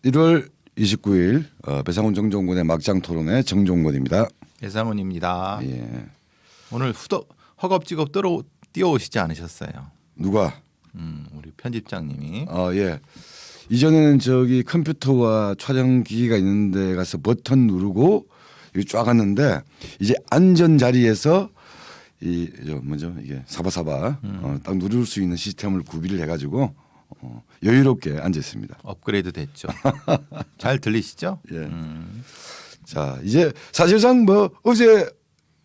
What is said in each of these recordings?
1월 29일 배상훈 정종군의 막장 토론회 정종군입니다. 배상훈입니다. 예. 오늘 허겁지겁 뛰어오시지 않으셨어요? 누가? 우리 편집장님이. 예. 이전에는 저기 컴퓨터와 촬영 기기가 있는데 가서 버튼 누르고 이거 쫙 갔는데 이제 안전 자리에서 뭐죠 이게 사바사바 딱 누를 수 있는 시스템을 구비를 해가지고 여유롭게 앉아 있습니다. 업그레이드 됐죠. 잘 들리시죠? 예. 자 이제 사실상 뭐 어제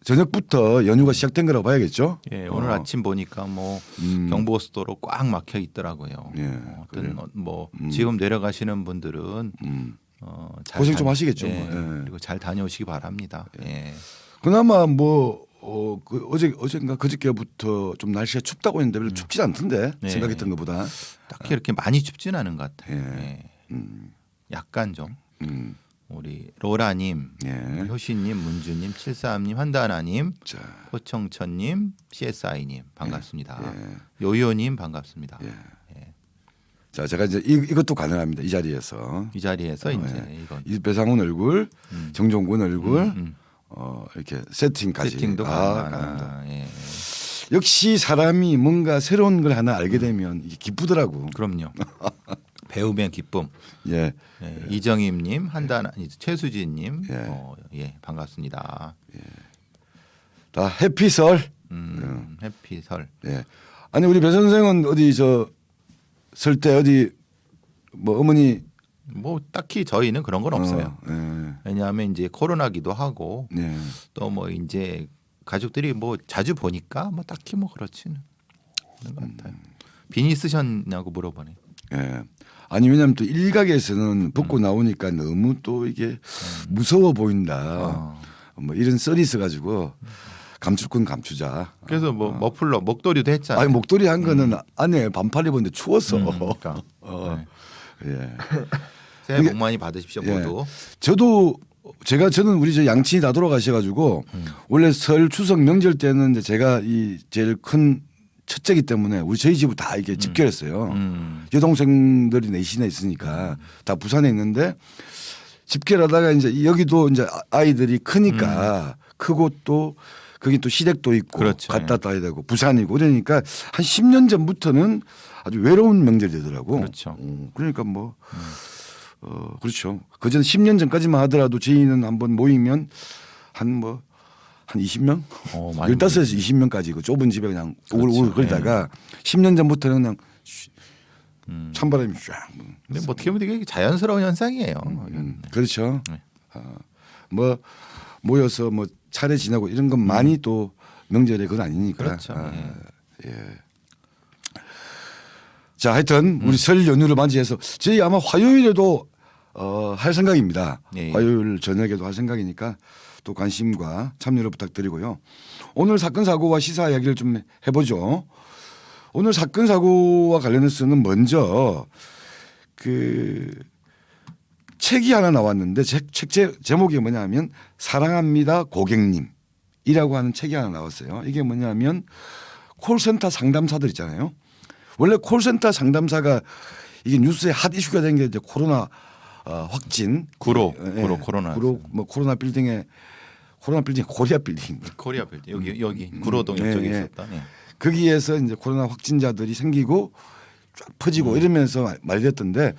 저녁부터 연휴가 시작된 거라고 봐야겠죠. 예, 오늘 아침 보니까 뭐 경부고속도로 꽉 막혀 있더라고요. 예, 어떤 뭐 지금 내려가시는 분들은 잘 고생 좀 하시겠죠. 예, 예. 그리고 잘 다녀오시기 바랍니다. 예. 그나마 뭐 어젠가 그저께부터 좀 날씨가 춥다고 했는데 별로 춥진 않던데 네. 생각했던 것보다. 딱히 이렇게 많이 춥진 않은 것 같아요. 예. 예. 약간 좀 음. 우리 로라님, 예. 효신님, 문주님, 73님, 한다나님, 자, 호청천님, CSI님 반갑습니다. 예. 요요님 반갑습니다. 예. 자 제가 이제 이것도 가능합니다. 이 자리에서 이 자리에서 이제 예. 이건 이 배상훈 얼굴, 정종군 얼굴 이렇게 세팅까지 세팅도 가능합니다. 가능하다. 예. 역시 사람이 뭔가 새로운 걸 하나 알게 되면 이게 기쁘더라고. 그럼요. 배움의 기쁨. 예. 예. 이정임님, 한다나, 최수진님, 예. 예, 반갑습니다. 다 해피설. 해피설. 예. 아니 우리 배 선생은 어디 설 때 어디 뭐 어머니 뭐 딱히 저희는 그런 건 없어요. 예. 왜냐하면 이제 코로나기도 하고 예. 또 뭐 이제 가족들이 뭐 자주 보니까 뭐 딱히 뭐 그렇지는 않은 것 같아요. 비니 쓰셨냐고 물어보네. 예. 아니 왜냐하면 또 일각에서는 벗고 나오니까 너무 또 이게 무서워 보인다. 뭐 이런 썰이 있어가지고 감출 건 감추자. 그래서 뭐 머플러 목도리도 했잖아요. 아니 목도리 한 거는 안에 반팔 입었는데 추웠어. 그러니까. 예. 새해 복 많이 받으십시오 모두. 저는 우리 저 양친이 다 돌아가셔가지고 원래 설 추석 명절 때는 이제 제가 이 제일 큰 첫째기 때문에 저희 집을 다 이게 집결했어요. 여동생들이 넷이나 있으니까 다 부산에 있는데 집결하다가 이제 여기도 이제 아이들이 크니까 크고 또 거기 또 시댁도 있고 그렇죠. 갔다 와야 되고 부산이고 그러니까 한 10년 전부터는 아주 외로운 명절이 되더라고. 그렇죠. 그러니까 뭐 그렇죠. 그전 10년 전까지만 하더라도 저희는 한번 모이면 한 20명? 많이 15에서 20명까지 그 좁은 집에 그냥 그렇죠. 오고 그러다가 10년 전부터는 그냥 찬바람이 쫙. 근데 뭐 어떻게 보면 되게 자연스러운 현상이에요. 그렇죠. 네. 뭐 모여서 뭐 차례 지나고 이런 것만이 또 명절의 건 아니니까. 그렇죠. 예. 자, 하여튼 우리 설 연휴를 맞이해서 저희 아마 화요일에도 할 생각입니다. 예. 화요일 저녁에도 할 생각이니까 또 관심과 참여를 부탁드리고요. 오늘 사건 사고와 시사 이야기를 좀 해보죠. 오늘 사건 사고와 관련해서는 먼저 그 책이 하나 나왔는데 책 제목이 뭐냐면 사랑합니다 고객님이라고 하는 책이 하나 나왔어요. 이게 뭐냐면 콜센터 상담사들 있잖아요. 원래 콜센터 상담사가 이게 뉴스에 핫 이슈가 된 게 이제 코로나 확진 구로 코로나 뭐 코리아 빌딩 코리아 빌딩 여기 구로동 이쪽에 있었다. 네. 거기에서 이제 코로나 확진자들이 생기고 쫙 퍼지고 이러면서 말이 됐던데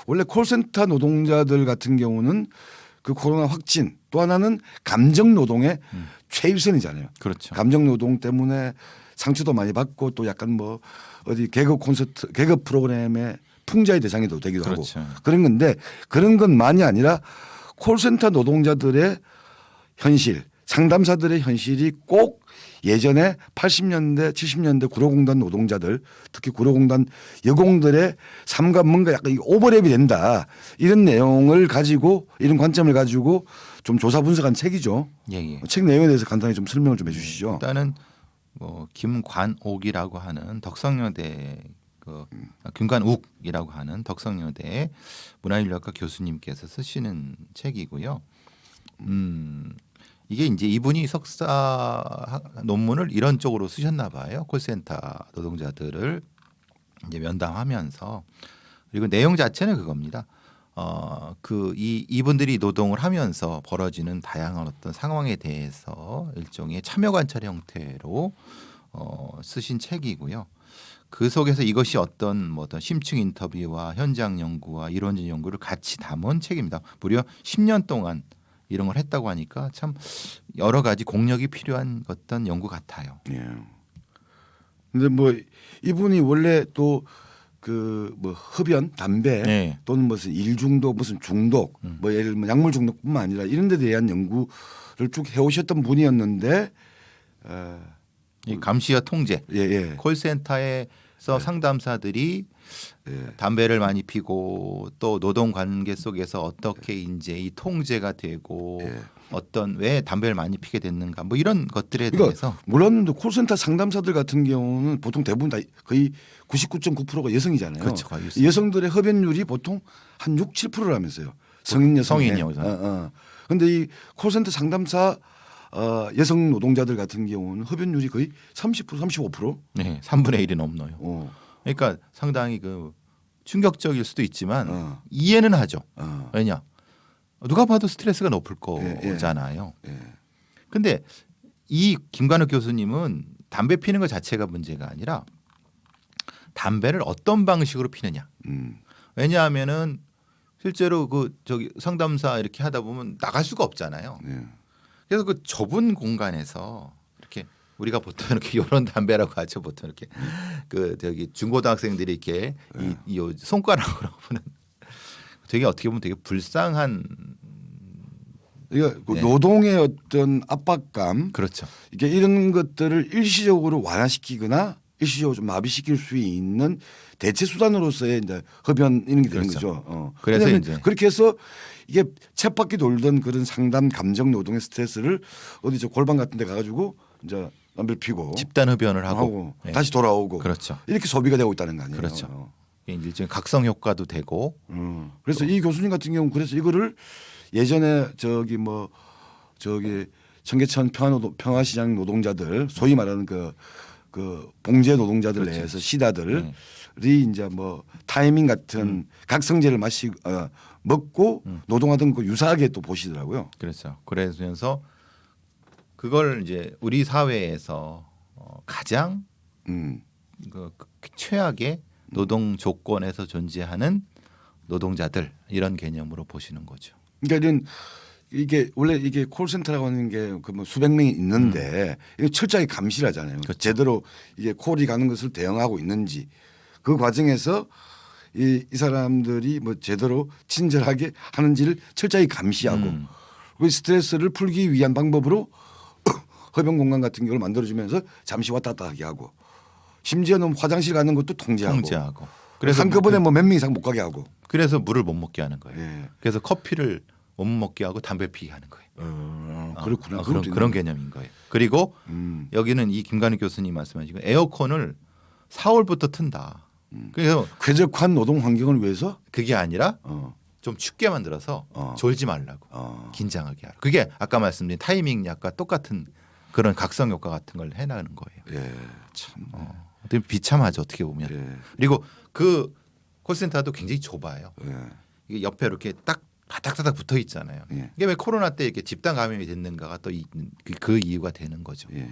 원래 콜센터 노동자들 같은 경우는 그 코로나 확진 또 하나는 감정 노동의 최일선이잖아요. 그렇죠. 감정 노동 때문에 상처도 많이 받고 또 약간 뭐 어디 개그 프로그램의 풍자의 대상이 되기도 그렇죠. 하고 그런 건데 그런 것만이 아니라 콜센터 노동자들의 현실 상담사들의 현실이 꼭 예전에 80년대 70년대 구로공단 노동자들 특히 구로공단 여공들의 삶과 뭔가 약간 오버랩이 된다 이런 내용을 가지고 이런 관점을 가지고 좀 조사 분석한 책이죠. 예. 책 내용에 대해서 간단히 좀 설명을 좀 해주시죠. 일단은 뭐 김관옥이라고 하는 덕성여대 김관욱이라고 하는 덕성여대 문화인류학과 교수님께서 쓰시는 책이고요. 이게 이제 이분이 석사 논문을 이런 쪽으로 쓰셨나 봐요. 콜센터 노동자들을 이제 면담하면서 그리고 내용 자체는 그겁니다. 이분들이 노동을 하면서 벌어지는 다양한 어떤 상황에 대해서 일종의 참여 관찰 형태로 쓰신 책이고요. 그 속에서 이것이 어떤 심층 인터뷰와 현장 연구와 이론적 연구를 같이 담은 책입니다. 무려 10년 동안 이런 걸 했다고 하니까 참 여러 가지 공력이 필요한 어떤 연구 같아요. 예. 근데 뭐 이분이 원래 또 그 뭐 흡연, 담배 네. 또는 무슨 일 중독, 무슨 중독, 뭐 예를 들면 약물 중독뿐만 아니라 이런 데 대한 연구를 쭉 해오셨던 분이었는데 이 감시와 통제, 예. 콜센터에서 상담사들이 담배를 많이 피고 또 노동 관계 속에서 어떻게 이제 이 통제가 되고 어떤 왜 담배를 많이 피게 됐는가 뭐 이런 것들에 대해서 그러니까 물론 콜센터 상담사들 같은 경우는 보통 대부분 다 거의 99.9%가 여성이잖아요. 그렇죠. 여성들의 흡연율이 보통 한 6, 7%라면서요. 성인 여성의. 성인 여성. 그런데 이 콜센터 상담사 여성 노동자들 같은 경우는 흡연율이 거의 30%, 35%. 네, 3분의 1이 넘어요. 그러니까 상당히 그 충격적일 수도 있지만 이해는 하죠. 왜냐? 누가 봐도 스트레스가 높을 거잖아요. 근데 이 김관욱 교수님은 담배 피는 것 자체가 문제가 아니라 담배를 어떤 방식으로 피느냐. 왜냐하면은 실제로 그 저기 상담사 이렇게 하다 보면 나갈 수가 없잖아요. 그래서 그 좁은 공간에서 이렇게 우리가 보통 이렇게 이런 담배라고 하죠. 보통 이렇게 그 저기 중고등학생들이 이렇게 이 손가락으로 보는 되게 어떻게 보면 되게 불쌍한 그러니까 노동의 어떤 압박감, 그렇죠. 이게 이런 것들을 일시적으로 완화시키거나 일시적으로 좀 마비시킬 수 있는 대체 수단으로서의 이제 흡연 이런 게 되는 그렇죠. 거죠. 그래서 이제 그렇게 해서 이게 쳇바퀴 돌던 그런 상담 감정 노동의 스트레스를 어디 저 골방 같은 데 가가지고 이제 담배를 피고 집단 흡연을 하고 다시 돌아오고 그렇죠. 이렇게 소비가 되고 있다는 거 아니에요. 그렇죠. 이게 일종의 각성 효과도 되고. 그래서 이 교수님 같은 경우 그래서 이거를 예전에 저기 청계천 평화시장 노동자들 소위 말하는 그 봉제 노동자들 그렇죠. 내에서 시다들이 이제 뭐 타이밍 같은 각성제를 먹고 노동하던 그 유사하게 또 보시더라고요. 그렇죠. 그러면서 그걸 이제 우리 사회에서 가장 그 최악의 노동 조건에서 존재하는 노동자들 이런 개념으로 보시는 거죠. 그러니까 이게 원래 이게 콜센터라고 하는 게 그 뭐 수백 명이 있는데 이거 철저하게 감시를 하잖아요. 그렇죠. 제대로 이게 콜이 가는 것을 대응하고 있는지 그 과정에서 이 사람들이 뭐 제대로 친절하게 하는지를 철저히 감시하고 그 스트레스를 풀기 위한 방법으로 흡연 공간 같은 경우를 만들어주면서 잠시 왔다 갔다 하게 하고 심지어는 화장실 가는 것도 통제하고. 그래서 한꺼번에 뭐 몇 명 이상 못 가게 하고. 그래서 물을 못 먹게 하는 거예요. 예. 그래서 커피를 못 먹게 하고 담배 피게 하는 거예요. 그렇구나. 그런 개념인 거예요. 그리고 여기는 이 김관욱 교수님 말씀하시고 에어컨을 4월부터 튼다. 그래서 쾌적한 노동 환경을 위해서 그게 아니라 좀 춥게 만들어서 졸지 말라고 긴장하게 하라. 그게 아까 말씀드린 타이밍 약과 똑같은 그런 각성 효과 같은 걸 해나가는 거예요. 예, 참. 되게 비참하죠 어떻게 보면. 예. 그리고 그 콜센터도 굉장히 좁아요. 예. 이게 옆에 이렇게 딱 바닥바닥 붙어 있잖아요. 예. 이게 왜 코로나 때 이렇게 집단 감염이 됐는가가 또 그 이유가 되는 거죠. 예.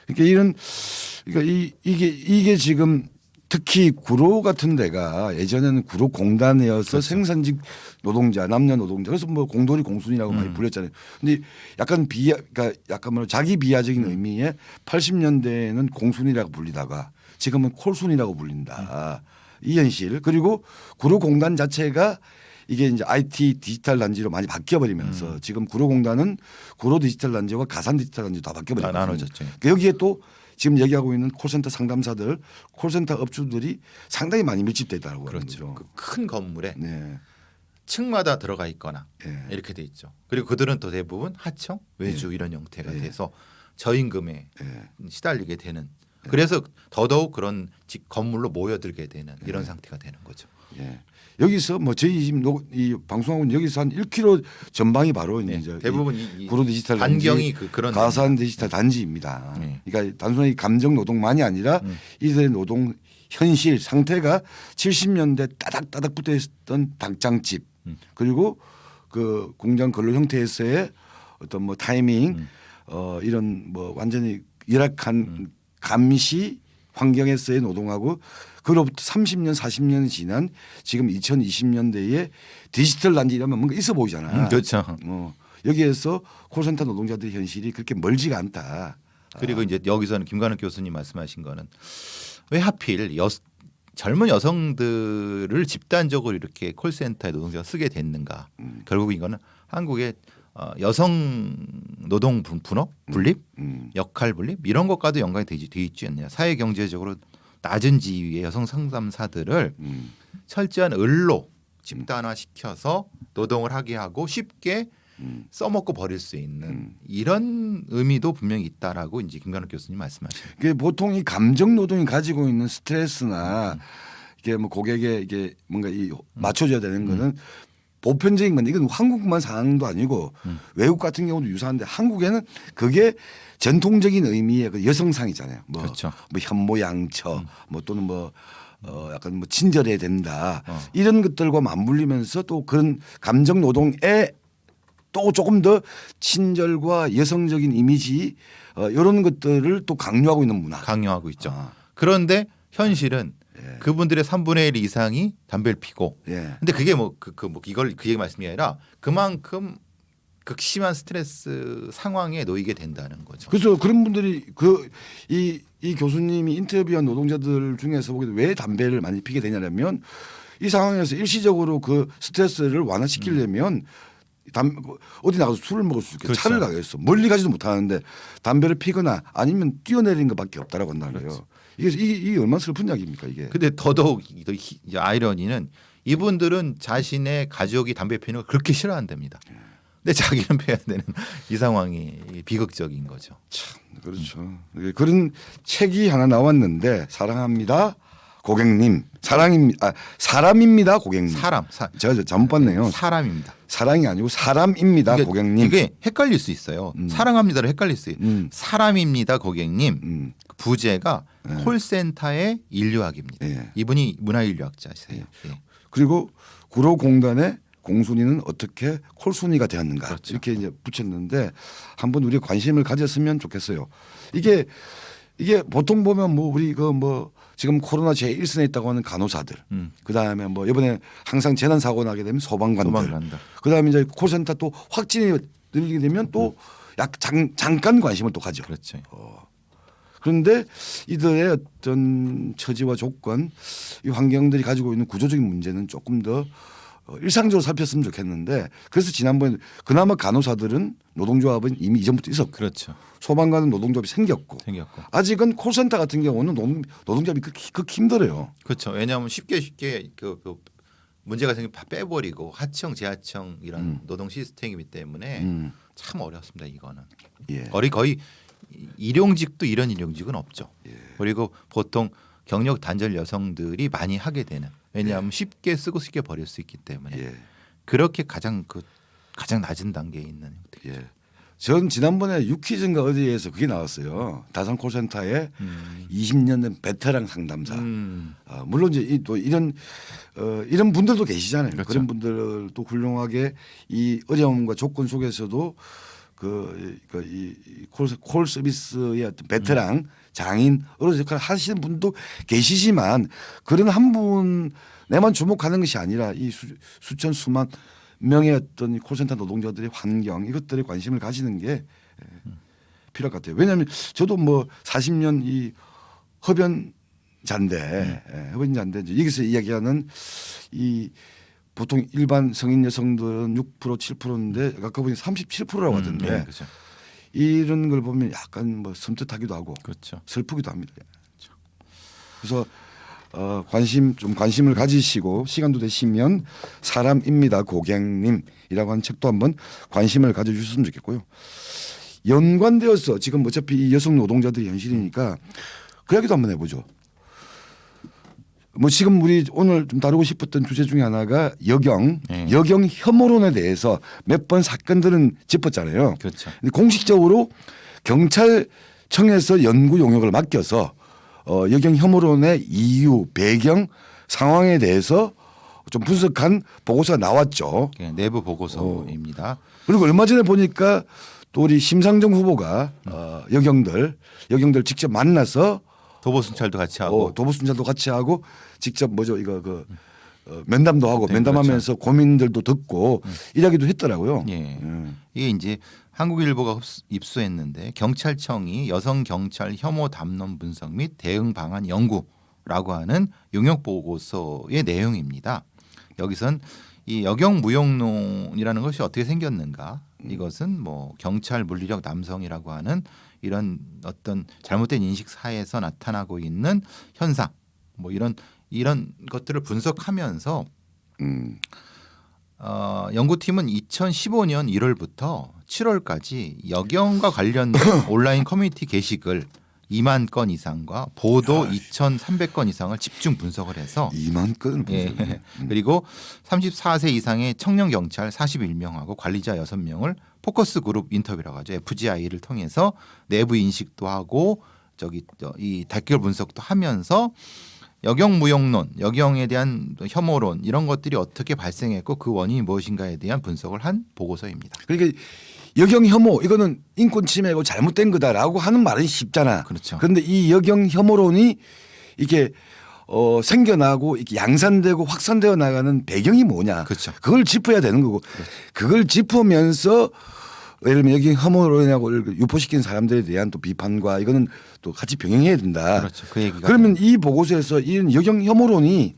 그러니까 이게 지금 특히 구로 같은 데가 예전에는 구로 공단이어서 그렇죠. 생산직 노동자, 남녀 노동자 그래서 뭐 공돌이 공순이라고 많이 불렸잖아요. 근데 약간 그러니까 약간 뭐 자기 비하적인 의미의 80년대에는 공순이라고 불리다가 지금은 콜순이라고 불린다. 이 현실. 그리고 구로 공단 자체가 이게 이제 IT 디지털 단지로 많이 바뀌어 버리면서 지금 구로 공단은 구로 디지털 단지와 가산 디지털 단지 다 바뀌어 버렸거든요. 나눠졌죠. 그러니까 여기에 또 지금 얘기하고 있는 콜센터 상담사들, 콜센터 업주들이 상당히 많이 밀집돼 있다고 그렇죠. 하는 그 거죠. 큰 건물에 네. 층마다 들어가 있거나 예. 이렇게 돼 있죠. 그리고 그들은 또 대부분 하청, 외주 이런 형태가 돼서 저임금에 시달리게 되는. 그래서 더더욱 그런 건물로 모여들게 되는 이런 상태가 되는 거죠. 예. 여기서 뭐 저희 지금 이 방송하고는 여기서 한 1km 전방이 바로 이제 대부분 이 구로 디지털 반경이 단지, 그런 가산 디지털 단지입니다. 네. 그러니까 단순히 감정 노동만이 아니라 이들의 노동 현실 상태가 70년대 따닥따닥 붙어 있었던 닭장집 그리고 그 공장 근로 형태에서의 어떤 뭐 타이밍 이런 뭐 완전히 열악한 감시 환경에서의 노동하고 그로부터 30년 40년이 지난 지금 2020년대에 디지털 난지라면 뭔가 있어 보이잖아. 그렇죠. 여기에서 콜센터 노동자들의 현실이 그렇게 멀지가 않다. 그리고 이제 여기서는 김관욱 교수님 말씀하신 거는 왜 하필 젊은 여성들을 집단적으로 이렇게 콜센터에 노동자가 쓰게 됐는가. 결국 이거는 한국의 여성 노동 분업, 분립, 역할 분립 이런 것과도 연관이 돼 있지 않냐. 사회 경제적으로 낮은 지위의 여성 상담사들을 철저한 을로 집단화시켜서 노동을 하게 하고 쉽게 써먹고 버릴 수 있는 이런 의미도 분명히 있다라고 이제 김관욱 교수님 말씀하시죠. 그 보통 이 감정 노동이 가지고 있는 스트레스나 이게 뭐 고객에 이게 뭔가 이 맞춰줘야 되는 거는 보편적인 건데 이건 한국만 상황도 아니고 외국 같은 경우도 유사한데 한국에는 그게 전통적인 의미의 그 여성상이잖아요. 뭐, 그렇죠. 뭐 현모양처 뭐 또는 뭐 약간 뭐 친절해야 된다 이런 것들과 맞물리면서 또 그런 감정 노동에 또 조금 더 친절과 여성적인 이미지 이런 것들을 또 강요하고 있는 문화. 강요하고 있죠. 그런데 현실은 그분들의 3분의 1 이상이 담배를 피고. 근데 그게 뭐 이걸 그 얘기 말씀이 아니라 그만큼 극심한 스트레스 상황에 놓이게 된다는 거죠. 그래서 그런 분들이 이 교수님이 인터뷰한 노동자들 중에서 보기에 왜 담배를 많이 피게 되냐면 이 상황에서 일시적으로 그 스트레스를 완화시키려면 어디 나가서 술을 먹을 수 있게 그렇죠. 차를 가겠어. 멀리 가지도 못하는데 담배를 피거나 아니면 뛰어내리는 것밖에 없다라고 한다는 거예요. 이게 얼마나 슬픈 이야기입니까 이게. 근데 더더욱 아이러니는 이분들은 자신의 가족이 담배 피우는 걸 그렇게 싫어한답니다. 근데 자기는 피워야 되는 이 상황이 비극적인 거죠. 참 그렇죠. 그런 책이 하나 나왔는데 사랑합니다 고객님 사람입니다 고객님. 제가 잘못 봤네요. 사람입니다. 사랑이 아니고 사람입니다 고객님. 이게 헷갈릴 수 있어요. 사랑합니다로 헷갈릴 수 있어요. 사람입니다 고객님. 부제가 콜센터의 인류학입니다. 이분이 문화인류학자시세요. 그리고 구로공단의 공순이는 어떻게 콜순이가 되었는가 그렇죠. 이렇게 이제 붙였는데 한번 우리 관심을 가졌으면 좋겠어요. 이게 보통 보면 뭐 우리 지금 코로나 제1선에 있다고 하는 간호사들, 그다음에 뭐 이번에 항상 재난 사고 나게 되면 소방관들, 그다음에 이제 콜센터 또 확진이 늘리게 되면 또 잠깐 관심을 또 가죠. 그렇죠. 그런데 이들의 어떤 처지와 조건, 이 환경들이 가지고 있는 구조적인 문제는 조금 더 일상적으로 살폈으면 좋겠는데 그래서 지난번에 그나마 간호사들은 노동조합은 이미 이전부터 있었고 그렇죠. 소방관은 노동조합이 생겼고 아직은 콜센터 같은 경우는 노동조합이 극히 힘들어요. 그렇죠. 왜냐하면 쉽게 그 문제가 생기면 다 빼버리고 하청 재하청 이런 노동 시스템이기 때문에 참 어렵습니다. 이거는 거의 일용직도 이런 일용직은 없죠. 그리고 보통 경력 단절 여성들이 많이 하게 되는 왜냐하면 쉽게 쓰고 쉽게 버릴 수 있기 때문에 그렇게 가장 낮은 단계에 있는 형태죠. 전 지난번에 유퀴즈인가 어디에서 그게 나왔어요. 다산 콜센터에 20년 된 베테랑 상담사. 물론 이제 또 이런 분들도 계시잖아요. 그렇죠. 그런 분들도 훌륭하게 이 어려움과 조건 속에서도 이 콜 서비스의 어떤 베테랑 장인 어른 역할을 하시는 분도 계시지만 그런 한 분에만 주목하는 것이 아니라 이 수천 수만 명의 어떤 콜센터 노동자들의 환경 이것들에 관심을 가지는 게 필요할 것 같아요. 왜냐하면 저도 뭐 40년 이 흡연자인데 여기서 이야기하는 이 보통 일반 성인 여성들은 6% 7%인데 아까 보니 37%라고 하던데 그렇죠. 이런 걸 보면 약간 뭐 섬뜩하기도 하고 그렇죠. 슬프기도 합니다. 그래서 관심을 가지시고 시간도 되시면 사람입니다 고객님이라고 하는 책도 한번 관심을 가져주셨으면 좋겠고요. 연관되어서 지금 어차피 이 여성 노동자들의 현실이니까 그 이야기도 한번 해보죠. 뭐 지금 우리 오늘 좀 다루고 싶었던 주제 중에 하나가 여경 혐오론에 대해서 몇 번 사건들은 짚었잖아요. 그렇죠. 근데 공식적으로 경찰청에서 연구 용역을 맡겨서 여경 혐오론의 이유, 배경, 상황에 대해서 좀 분석한 보고서가 나왔죠. 네, 내부 보고서입니다. 그리고 얼마 전에 보니까 또 우리 심상정 후보가 여경들 직접 만나서 도보 순찰도 같이 하고 도보 순찰도 같이 하고 직접 면담도 하고 네, 면담하면서 그렇죠. 고민들도 듣고 이야기도 했더라고요. 예. 이게 이제 한국일보가 입수했는데 경찰청이 여성 경찰 혐오 담론 분석 및 대응 방안 연구라고 하는 용역 보고서의 내용입니다. 여기선 이 여경 무용론이라는 것이 어떻게 생겼는가? 이것은 뭐 경찰 물리력 남성이라고 하는 이런 어떤 잘못된 인식 사회에서 나타나고 있는 현상, 뭐 이런 것들을 분석하면서 연구팀은 2015년 1월부터 7월까지 여경과 관련된 온라인 커뮤니티 게시글 2만 건 이상과 보도 2,300건 이상을 집중 분석을 해서 2만 건 예. 그리고 34세 이상의 청년 경찰 41명하고 관리자 6명을 포커스 그룹 인터뷰라고 하죠. FGI를 통해서 내부 인식도 하고 이 댓글 분석도 하면서 여경 무용론, 여경에 대한 혐오론 이런 것들이 어떻게 발생했고 그 원인이 무엇인가에 대한 분석을 한 보고서입니다. 그러니까 여경 혐오 이거는 인권 침해고 잘못된 거다라고 하는 말은 쉽잖아. 그렇죠. 그런데 이 여경 혐오론이 이게 생겨나고 이렇게 양산되고 확산되어 나가는 배경이 뭐냐. 그렇죠. 그걸 짚어야 되는 거고 그걸 짚으면서 예를 들면 여기 혐오론이라고 유포시킨 사람들에 대한 또 비판과 이거는 또 같이 병행해야 된다. 그렇죠. 그 얘기가 그러면 이 보고서에서 이 여경 혐오론이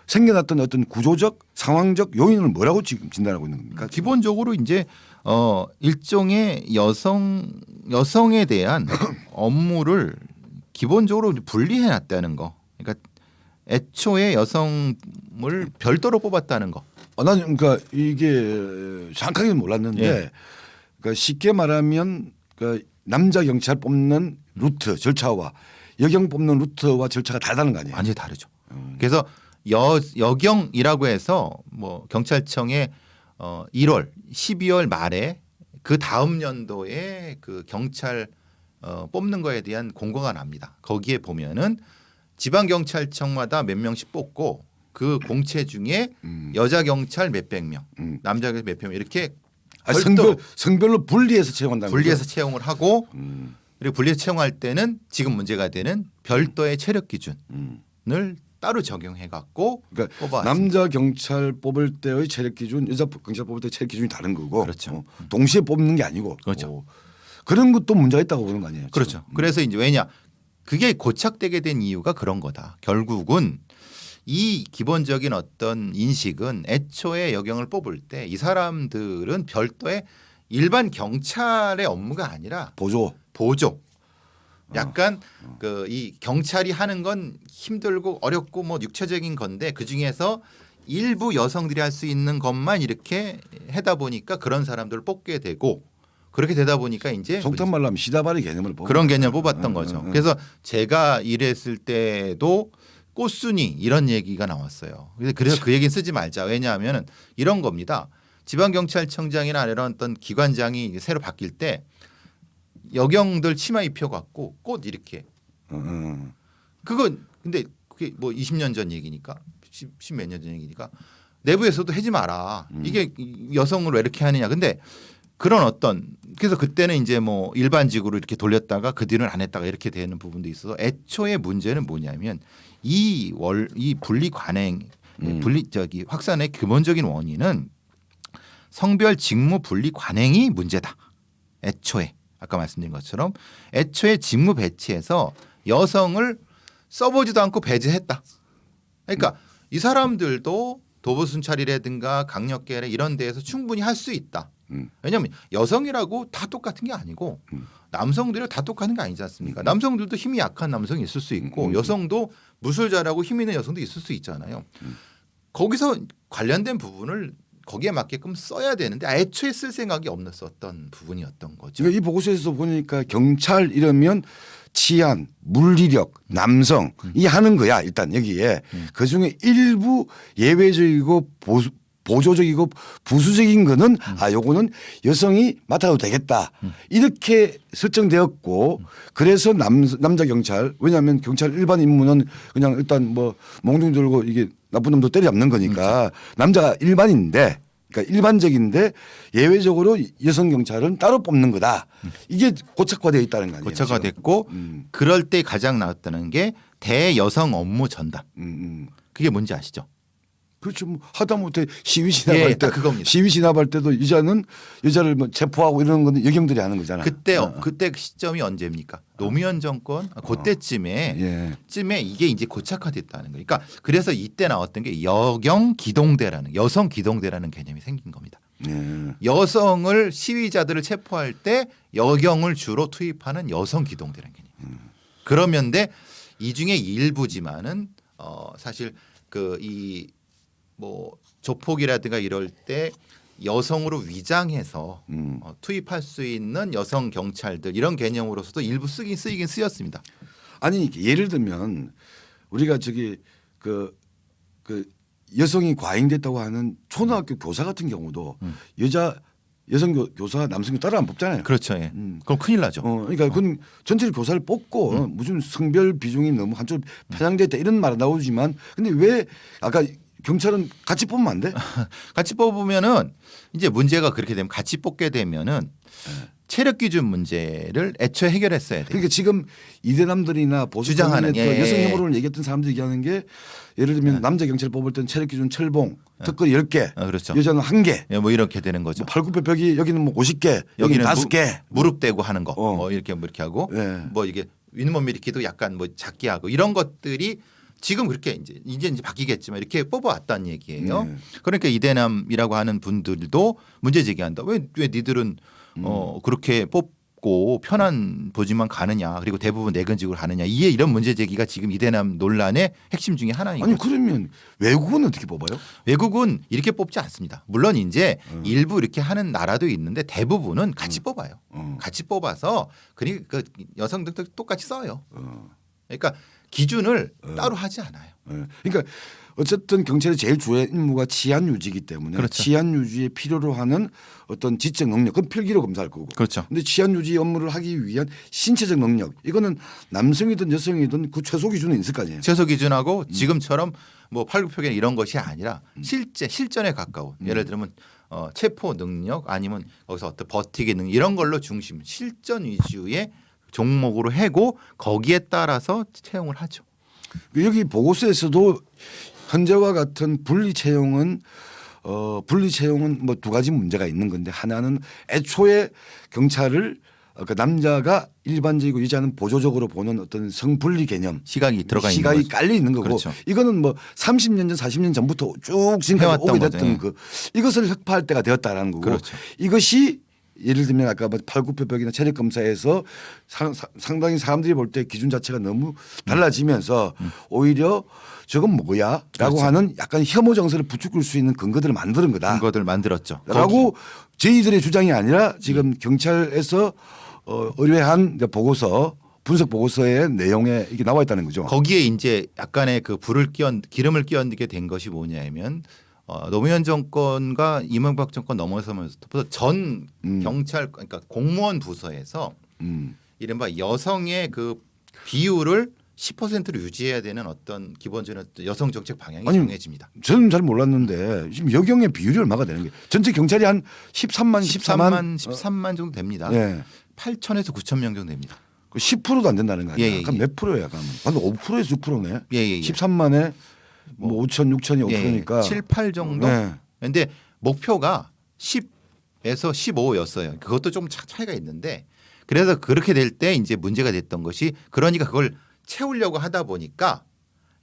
생겨났던 어떤 구조적 상황적 요인을 뭐라고 지금 진단하고 있는 겁니까? 기본적으로 이제 일종의 여성에 대한 업무를 기본적으로 분리해 놨다는 거. 그러니까 애초에 여성을 별도로 뽑았다는 거. 나는 그러니까 이게 정확하게는 몰랐는데 예. 그러니까 쉽게 말하면 그러니까 남자 경찰 뽑는 루트 절차와 여경 뽑는 루트와 절차가 다르다는 거 아니에요? 완전히 다르죠. 그래서 여경이라고 해서 뭐 경찰청에 1월, 12월 말에 그 다음 연도에 그 경찰 뽑는 거에 대한 공고가 납니다. 거기에 보면은 지방 경찰청마다 몇 명씩 뽑고 그 공채 중에 여자 경찰 몇백 명, 남자 경찰 몇백 명 이렇게 성별로 분리해서 채용한다는 분리해서 거죠? 채용을 하고 그리고 분리해서 채용할 때는 지금 문제가 되는 별도의 체력 기준을 따로 적용해 갖고 그러니까 뽑아왔습니다. 남자 경찰 뽑을 때의 체력 기준, 여자 경찰 뽑을 때 체력 기준이 다른 거고, 그렇죠. 동시에 뽑는 게 아니고, 그렇죠. 그런 것도 문제가 있다고 보는 거 아니에요? 지금? 그렇죠. 그래서 이제 왜냐 그게 고착되게 된 이유가 그런 거다. 결국은 이 기본적인 어떤 인식은 애초에 여경을 뽑을 때 이 사람들은 별도의 일반 경찰의 업무가 아니라 보조. 약간 그 이 경찰이 하는 건 힘들고 어렵고 뭐 육체적인 건데 그 중에서 일부 여성들이 할 수 있는 것만 이렇게 하다 보니까 그런 사람들을 뽑게 되고 그렇게 되다 보니까 이제 속단 말로 하면 시다바리 개념을 뽑은 그런 거야. 개념을 뽑았던 거죠. 그래서 제가 일했을 때도 꽃순이 이런 얘기가 나왔어요. 그래서 그 얘기는 쓰지 말자. 왜냐하면 이런 겁니다. 지방경찰청장이나 이런 어떤 기관장이 새로 바뀔 때 여경들 치마 입혀갖고 꽃 이렇게. 그건 근데 그게 뭐 20년 전 얘기니까 10 몇 년 전 얘기니까 내부에서도 하지 마라. 이게 여성을 왜 이렇게 하느냐. 근데 그런 어떤 그래서 그때는 이제 뭐 일반직으로 이렇게 돌렸다가 그 뒤는 안 했다가 이렇게 되는 부분도 있어서 애초에 문제는 뭐냐면 이 분리 관행 확산의 근본적인 원인은 성별 직무 분리 관행이 문제다. 애초에 아까 말씀드린 것처럼 애초에 직무 배치에서 여성을 써보지도 않고 배제했다. 그러니까 이 사람들도 도보순찰이라든가 강력계라 이런 데에서 충분히 할 수 있다. 왜냐하면 여성이라고 다 똑같은 게 아니고 남성들이 다 똑같은 게 아니지 않습니까? 남성들도 힘이 약한 남성이 있을 수 있고 여성도 무술 잘하고 힘 있는 여성도 있을 수 있잖아요. 거기서 관련된 부분을 거기에 맞게끔 써야 되는데 애초에 쓸 생각이 없었던 부분이었던 거죠. 이 보고서에서 보니까 경찰 이러면 치안, 물리력, 남성이 하는 거야. 일단 여기에 그중에 일부 예외적이고 보조적이고 부수적인 거는 요거는 여성이 맡아도 되겠다. 이렇게 설정되었고 그래서 남자 경찰 왜냐하면 경찰 일반 임무는 그냥 일단 뭐 몽둥이 들고 이게 나쁜 놈도 때려잡는 거니까 남자가 일반인데 그러니까 일반적인데 예외적으로 여성 경찰은 따로 뽑는 거다. 이게 고착화되어 있다는 거 아니에요? 고착화됐고 그럴 때 가장 나왔다는 게 대여성 업무 전담. 그게 뭔지 아시죠? 그렇죠. 뭐 하다못해 시위 진압할 때 그겁니다. 시위 진압할 때도 여자를 뭐 체포하고 이러는 건 여경들이 하는 거잖아요. 그때 그 시점이 언제입니까? 노무현 정권 그때쯤에 이게 이제 고착화됐다는 거예요. 그러니까 그래서 이때 나왔던 게 여경 기동대라는 여성 기동대라는 개념이 생긴 겁니다. 여성을 시위자들을 체포할 때 여경을 주로 투입하는 여성 기동대라는 개념. 그러면데 이 중에 일부지만은 사실 뭐 조폭이라든가 이럴 때 여성으로 위장해서 투입할 수 있는 여성 경찰들 이런 개념으로서도 일부 쓰이긴 쓰였습니다. 아니 예를 들면 우리가 저기 그 여성이 과잉됐다고 하는 초등학교 교사 같은 경우도 여성 교사가 남성 따라 안 뽑잖아요. 그렇죠. 예. 그럼 큰일 나죠. 그러니까 그건 전체를 교사를 뽑고 무슨 성별 비중이 너무 한쪽 편향됐다 이런 말 나오지만 근데 왜 아까 경찰은 같이 뽑으면 안 돼? 같이 뽑으면은 이제 문제가 그렇게 되면 같이 뽑게 되면은 체력 기준 문제를 애초에 해결했어야 돼요. 그러니까 지금 이대남들이나 주장하는 여성 혐오를 얘기했던 사람들이 얘기하는 게 예를 들면 남자 경찰 뽑을 때는 체력 기준 철봉, 특거리 10개, 그렇죠. 여자는 1개. 뭐 이렇게 되는 거죠. 뭐 팔굽혀펴기 여기는 뭐 50개, 여기는 5개. 무릎 대고 하는 거, 뭐 이렇게 하고, 뭐 이게 윗몸 일으키도 약간 뭐 작게 하고 이런 것들이 지금 그렇게 이제 바뀌겠지만 이렇게 뽑아왔다는 얘기예요. 그러니까 이대남이라고 하는 분들도 문제 제기한다. 왜 니들은 그렇게 뽑고 편한 보지만 가느냐 그리고 대부분 내근직으로 가느냐 이런 문제 제기가 지금 이대남 논란의 핵심 중에 하나인 거죠. 아니 그러면 외국은 어떻게 뽑아요? 외국은 이렇게 뽑지 않습니다. 물론 이제 일부 이렇게 하는 나라도 있는데 대부분은 같이 뽑아요. 같이 뽑아서 그러니까 그 여성들도 똑같이 써요. 그러니까 기준을 따로 하지 않아요. 그러니까 어쨌든 경찰의 제일 주요 임무가 치안 유지이기 때문에 그렇죠. 치안 유지에 필요로 하는 어떤 지적 능력 그건 필기로 검사할 거고. 그렇죠. 근데 치안 유지 업무를 하기 위한 신체적 능력 이거는 남성이든 여성이든 그 최소 기준은 있을 거 아니에요. 최소 기준하고 지금처럼 뭐 팔굽혀펴기 이런 것이 아니라 실전에 가까운 예를 들면 체포 능력 아니면 거기서 어떤 버티기 능력 이런 걸로 중심 실전 위주의 종목으로 해고 거기에 따라서 채용을 하죠. 여기 보고서에서도 현재와 같은 분리 채용은 뭐 두 가지 문제가 있는 건데 하나는 애초에 경찰을 그 남자가 일반적이고 여자는 보조적으로 보는 어떤 성분리 개념 시각이 들어가 있는 시각이 거죠. 깔려 있는 거고 그렇죠. 이거는 뭐 30년 전 40년 전부터 쭉 지금까지 오게 됐던 거죠. 이것을 혁파할 때가 되었다라는 거고 그렇죠. 이것이 예를 들면 아까 뭐 팔굽혀펴기나 체력 검사에서 상당히 사람들이 볼 때 기준 자체가 너무 달라지면서 오히려 저건 뭐야라고 그렇죠. 하는 약간 혐오 정서를 부추길 수 있는 근거들을 만드는 거다. 근거들 만들었죠. 라고 저희들의 주장이 아니라 지금 경찰에서 의뢰한 보고서 분석 보고서의 내용에 이게 나와 있다는 거죠. 거기에 이제 약간의 그 기름을 끼얹게 된 것이 뭐냐면 노무현 정권과 이명박 정권 넘어서면서부터 전 경찰 그러니까 공무원 부서에서 이른바 여성의 그 비율을 10%로 유지해야 되는 어떤 기본적인 여성 정책 방향이 정해집니다. 저는 잘 몰랐는데 지금 여경의 비율이 얼마가 되는 게 전체 경찰이 한 13만 정도 됩니다. 예. 8천에서 9천 명 정도 됩니다. 10%도 안 된다는 거 아니야? 예. 그럼 몇 프로야? 그럼 한 5%에서 6%네. 예. 13만에 뭐 5천, 6천이 5%니까 7, 8 정도. 그런데 목표가 10에서 15였어요. 그것도 좀 차이가 있는데 그래서 그렇게 될 때 이제 문제가 됐던 것이 그러니까 그걸 채우려고 하다 보니까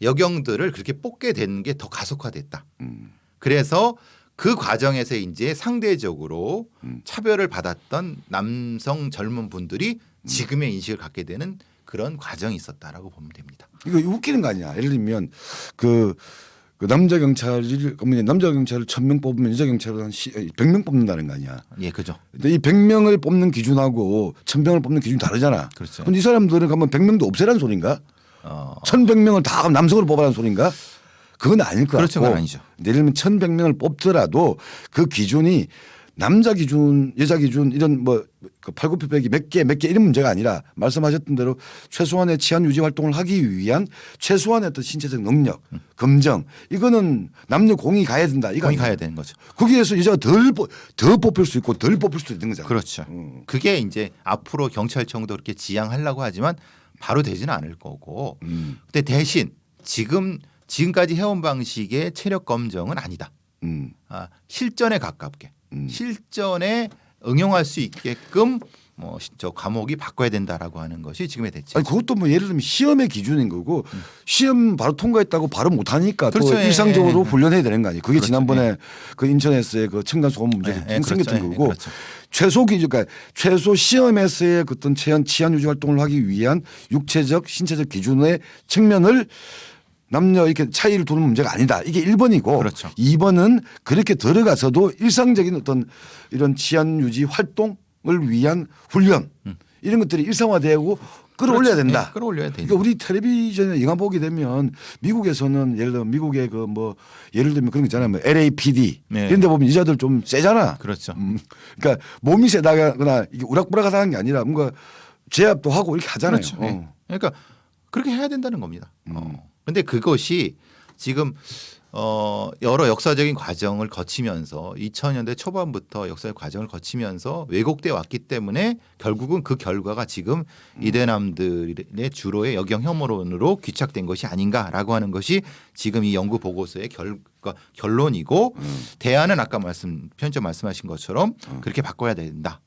여경들을 그렇게 뽑게 되는 게 더 가속화됐다. 그래서 그 과정에서 이제 상대적으로 차별을 받았던 남성 젊은 분들이 지금의 인식을 갖게 되는 그런 과정이 있었다라고 보면 됩니다. 이거 웃기는 거 아니야? 예를 들면 그 남자 경찰을 1,000명 뽑으면 여자 경찰을 한 100명 뽑는다는 거 아니야? 예, 그죠. 근데 이 100명을 뽑는 기준하고 1,000명을 뽑는 기준이 다르잖아. 그렇죠. 근데 이 사람들은 가면 100명도 없애라는 소린가? 1,100명을 다 남성으로 뽑아라는 소린가? 그건 아닐 것 그렇죠, 같고 그건 아니죠. 예를 들면 1,100명을 뽑더라도 그 기준이 남자 기준, 여자 기준 이런 뭐 팔굽혀펴기 몇 개 이런 문제가 아니라 말씀하셨던 대로 최소한의 치안 유지 활동을 하기 위한 최소한의 어떤 신체적 능력, 검정 이거는 남녀 공이 가야 된다. 이거 공이 아니에요? 가야 되는 거죠. 거기에서 여자가 더 뽑힐 수 있고 덜 뽑힐 수도 있는 거잖아요. 그렇죠. 그게 이제 앞으로 경찰청도 그렇게 지향하려고 하지만 바로 되지는 않을 거고. 근데 대신 지금까지 해온 방식의 체력 검정은 아니다. 실전에 가깝게 실전에 응용할 수 있게끔 뭐 저 과목이 바꿔야 된다라고 하는 것이 지금의 대책. 아니 그것도 뭐 예를 들면 시험의 기준인 거고 시험 바로 통과했다고 바로 못하니까 그렇죠. 또 예, 일상적으로 예. 훈련해야 되는 거 아니에요. 그게 그렇죠. 지난번에 그 인천에서의 그 층간 소음 문제도 생겼던 그렇죠. 거고 그렇죠. 최소 기준, 그러니까 최소 시험에서의 그 어떤 치안 유지 활동을 하기 위한 육체적, 신체적 기준의 측면을 남녀 이렇게 차이를 두는 문제가 아니다. 이게 1번이고 그렇죠. 2번은 그렇게 들어가서도 일상적인 어떤 이런 치안 유지 활동을 위한 훈련 이런 것들이 일상화되고 끌어올려야 그렇죠. 된다. 네, 끌어올려야 되죠. 그러니까 우리 텔레비전에 영화 보게 되면 미국에서는 예를 들어 미국의 그 뭐 예를 들면 그런 거 있잖아요. 뭐 LAPD 네. 이런 데 보면 여자들 좀 세잖아. 그렇죠. 그러니까 몸이 세다거나 이게 우락부락하다는 게 아니라 뭔가 제압도 하고 이렇게 하잖아요. 그렇죠. 네. 그러니까 그렇게 해야 된다는 겁니다. 근데 그것이 지금 여러 역사적인 과정을 거치면서 2000년대 초반부터 역사의 과정을 거치면서 왜곡돼 왔기 때문에 결국은 그 결과가 지금 이대남들의 주로의 역영 혐오론으로 귀착된 것이 아닌가라고 하는 것이 지금 이 연구 보고서의 결론이고 대안은 아까 편의점 말씀하신 것처럼 그렇게 바꿔야 된다.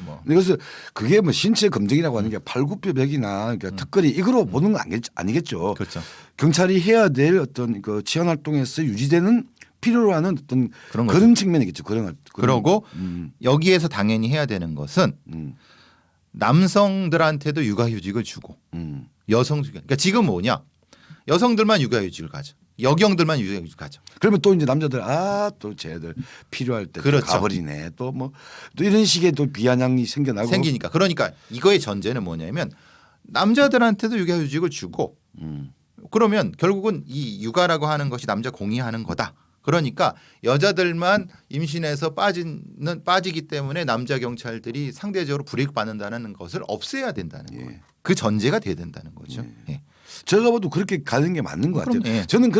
뭐. 그래서 그게 뭐 신체 검증이라고 하는 게 팔굽혀펴기나 그러니까 턱걸이 이거로 보는 건 아니겠죠. 그렇죠. 경찰이 해야 될 어떤 그 치안 활동에서 유지되는 필요로 하는 어떤 그런 측면이겠죠. 그러고 여기에서 당연히 해야 되는 것은 남성들한테도 육아휴직을 주고 여성들 그러니까 지금 뭐냐 여성들만 육아휴직을 가져 여경들만 육아휴직 가져. 그러면 또 이제 남자들 또 쟤들 필요할 때 그렇죠. 가버리네 또 뭐 또 이런 식의 또 비아냥이 생기니까 그러니까 이거의 전제는 뭐냐면 남자들한테도 육아휴직을 주고 그러면 결국은 이 육아라고 하는 것이 남자 공의하는 거다. 그러니까 여자들만 임신해서 빠지기 때문에 남자 경찰들이 상대적으로 불이익 받는다는 것을 없애야 된다는 거예요. 그 전제가 돼야 된다는 거죠. 예. 제가 봐도 그렇게 가는 게 맞는 것 같아요. 예. 저는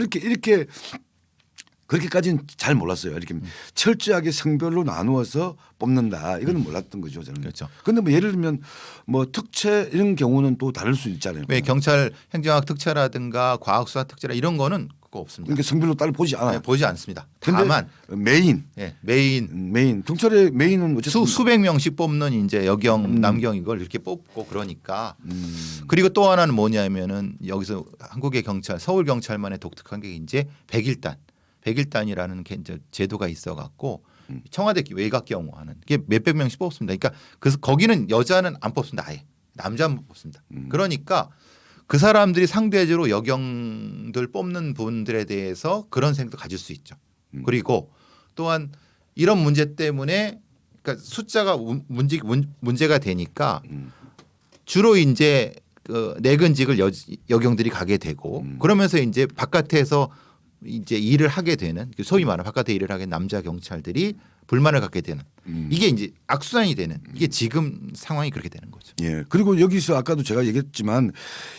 그렇게까지는 잘 몰랐어요. 이렇게 철저하게 성별로 나누어서 뽑는다. 이거는 몰랐던 거죠. 저는. 그렇죠. 그런데 뭐 예를 들면 뭐 특채 이런 경우는 또 다를 수 있잖아요. 왜 경찰 행정학 특채라든가 과학수사 특채라 이런 거는 그거 없습니다. 그러니까 성별로 따로 보지 않아요. 네, 보지 않습니다. 근데 다만 메인 경찰의 메인은 어쨌든 수백 명씩 뽑는 이제 여경 남경 이걸 이렇게 뽑고 그러니까 그리고 또 하나는 뭐냐면은 여기서 한국의 경찰 서울 경찰만의 독특한 게 이제 100일단이라는 제도가 있어 갖고 청와대 외곽 경호하는 게 몇백 명씩 뽑습니다. 그러니까 그래서 거기는 여자는 안 뽑습니다. 아예 남자만 뽑습니다. 그러니까 그 사람들이 상대적으로 여경들 뽑는 분들에 대해서 그런 생각도 가질 수 있죠. 그리고 또한 이런 문제 때문에 그러니까 숫자가 문제가 되니까 주로 이제 그 내근직을 여경들이 가게 되고 그러면서 이제 바깥에서 이제 일을 하게 되는 소위 말하는 바깥에 일을 하게 남자 경찰들이 불만을 갖게 되는 이게 이제 악순환이 되는 이게 지금 상황이 그렇게 되는 거죠. 예. 그리고 여기서 아까도 제가 얘기했지만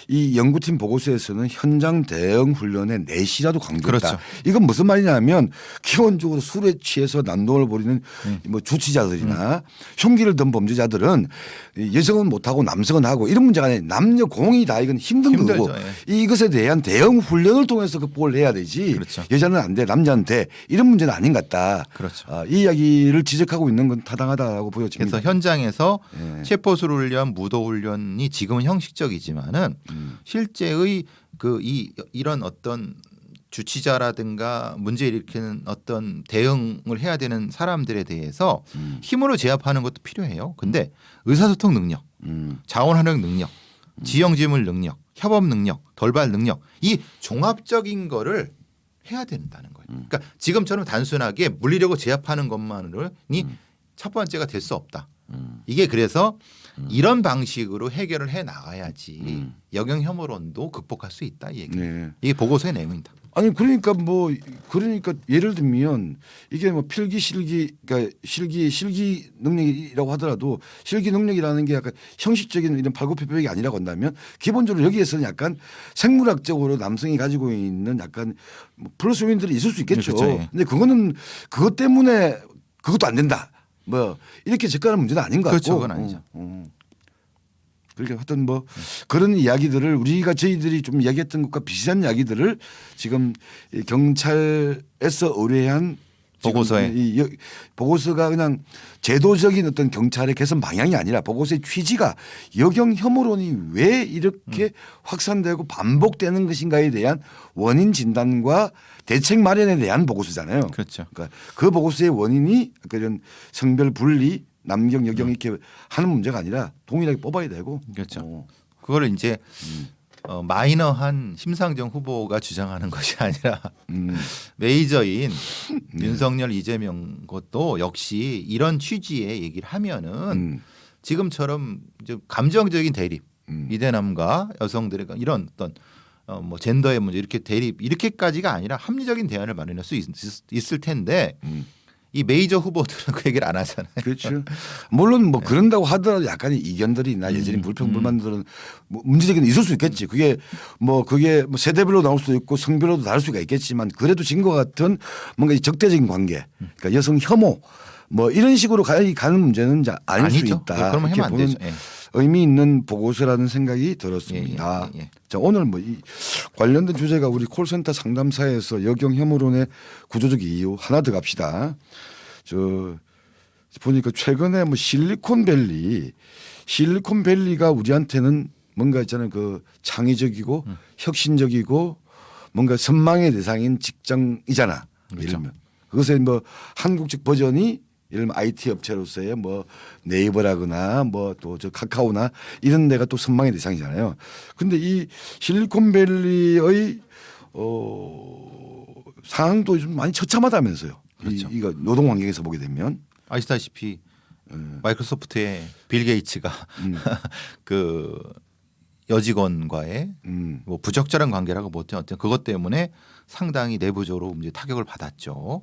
이 연구팀 보고서에서는 현장 대응 훈련의 내시라도 강조했다. 그렇죠. 이건 무슨 말이냐면 기본적으로 술에 취해서 난동을 부리는 뭐 주치자들이나 흉기를 든 범죄자들은 여성은 못하고 남성은 하고 이런 문제가 아니라 남녀 공이 다 이건 힘든 거고 이것에 대한 대응 훈련을 통해서 극복을 해야 되지 그렇죠. 여자는 안 돼 남자는 돼 이런 문제는 아닌 것 같다. 그렇죠. 이 이야기를 지적하고 있는 건 타당하다고 보여집니다. 그래서 현장에서 예. 체포술 훈련, 무도 훈련이 지금은 형식적이지만은 실제의 이런 어떤 주치자라든가 문제 일으키는 어떤 대응을 해야 되는 사람들에 대해서 힘으로 제압하는 것도 필요해요. 근데 의사소통 능력, 자원 활용 능력, 지형지물 능력, 협업 능력, 돌발 능력 이 종합적인 거를 해야 된다는 거예요. 그러니까 지금처럼 단순하게 물리력을 제압하는 것만으로니 첫 번째가 될 수 없다. 이게 그래서 이런 방식으로 해결을 해 나가야지 역영 혐오론도 극복할 수 있다 이 얘기예요. 네. 이게 보고서의 내용입니다. 아니 그러니까 예를 들면 이게 뭐 필기 실기 그러니까 실기 능력이라고 하더라도 실기 능력이라는 게 약간 형식적인 이런 발굽혀벽이 아니라고 한다면 기본적으로 여기에서는 약간 생물학적으로 남성이 가지고 있는 약간 뭐 플러스 요인들이 있을 수 있겠죠. 그렇죠. 예. 근데 그거는 그것 때문에 그것도 안 된다. 뭐 이렇게 접근하는 문제는 아닌 것 같고. 그렇죠. 그건 아니죠. 그러니까 하여튼 뭐 그런 이야기들을 저희들이 좀 이야기했던 것과 비슷한 이야기들을 지금 이 경찰에서 의뢰한 보고서에 이 보고서가 그냥 제도적인 어떤 경찰의 개선 방향이 아니라 보고서의 취지가 여경 혐오론이 왜 이렇게 확산되고 반복되는 것인가에 대한 원인 진단과 대책 마련에 대한 보고서잖아요. 그렇죠. 그러니까 그 보고서의 원인이 그런 성별 분리 남경 여경 이렇게 하는 문제가 아니라 동일하게 뽑아야 되고. 그렇죠. 그거를 이제 마이너한 심상정 후보가 주장하는 것이 아니라 메이저인 윤석열 이재명 것도 역시 이런 취지의 얘기를 하면은 지금처럼 이제 감정적인 대립 이대남과 여성들의 이런 어떤 뭐 젠더의 문제 이렇게 대립 이렇게까지가 아니라 합리적인 대안을 마련할 수 있을 텐데 이 메이저 후보들은 그 얘기를 안 하잖아요. 그렇죠. 물론 뭐 그런다고 하더라도 약간의 이견들이나 여전히 불평불만들은 뭐 문제적인 있을 수 있겠지. 그게 뭐 세대별로 나올 수도 있고 성별로도 다를 수가 있겠지만 그래도 지금과 같은 뭔가 이 적대적인 관계, 그러니까 여성 혐오 뭐 이런 식으로 가는 문제는 이제 아닐 수 아니죠. 있다. 그러면 이렇게 하면 안 보는 되죠. 예. 의미 있는 보고서라는 생각이 들었습니다. 예. 자, 오늘 뭐 이 관련된 주제가 우리 콜센터 상담사에서 여경 혐오론의 구조적 이유 하나 더 갑시다. 저 보니까 최근에 뭐 실리콘밸리가 우리한테는 뭔가 있잖아요. 그 창의적이고 혁신적이고 뭔가 선망의 대상인 직장이잖아. 그렇죠. 이러면 그것의 뭐 한국적 버전이 예를 들면 IT 업체로서의 뭐 네이버라거나 뭐 또 저 카카오나 이런 데가 또 선망의 대상이잖아요. 근데 이 실리콘밸리의 상황도 좀 많이 처참하다면서요. 그렇죠. 이거 노동 환경에서 보게 되면 아시다시피 마이크로소프트의 빌 게이츠가 그 여직원과의 뭐 부적절한 관계라고 못해 어떤 그것 때문에 상당히 내부적으로 이제 타격을 받았죠.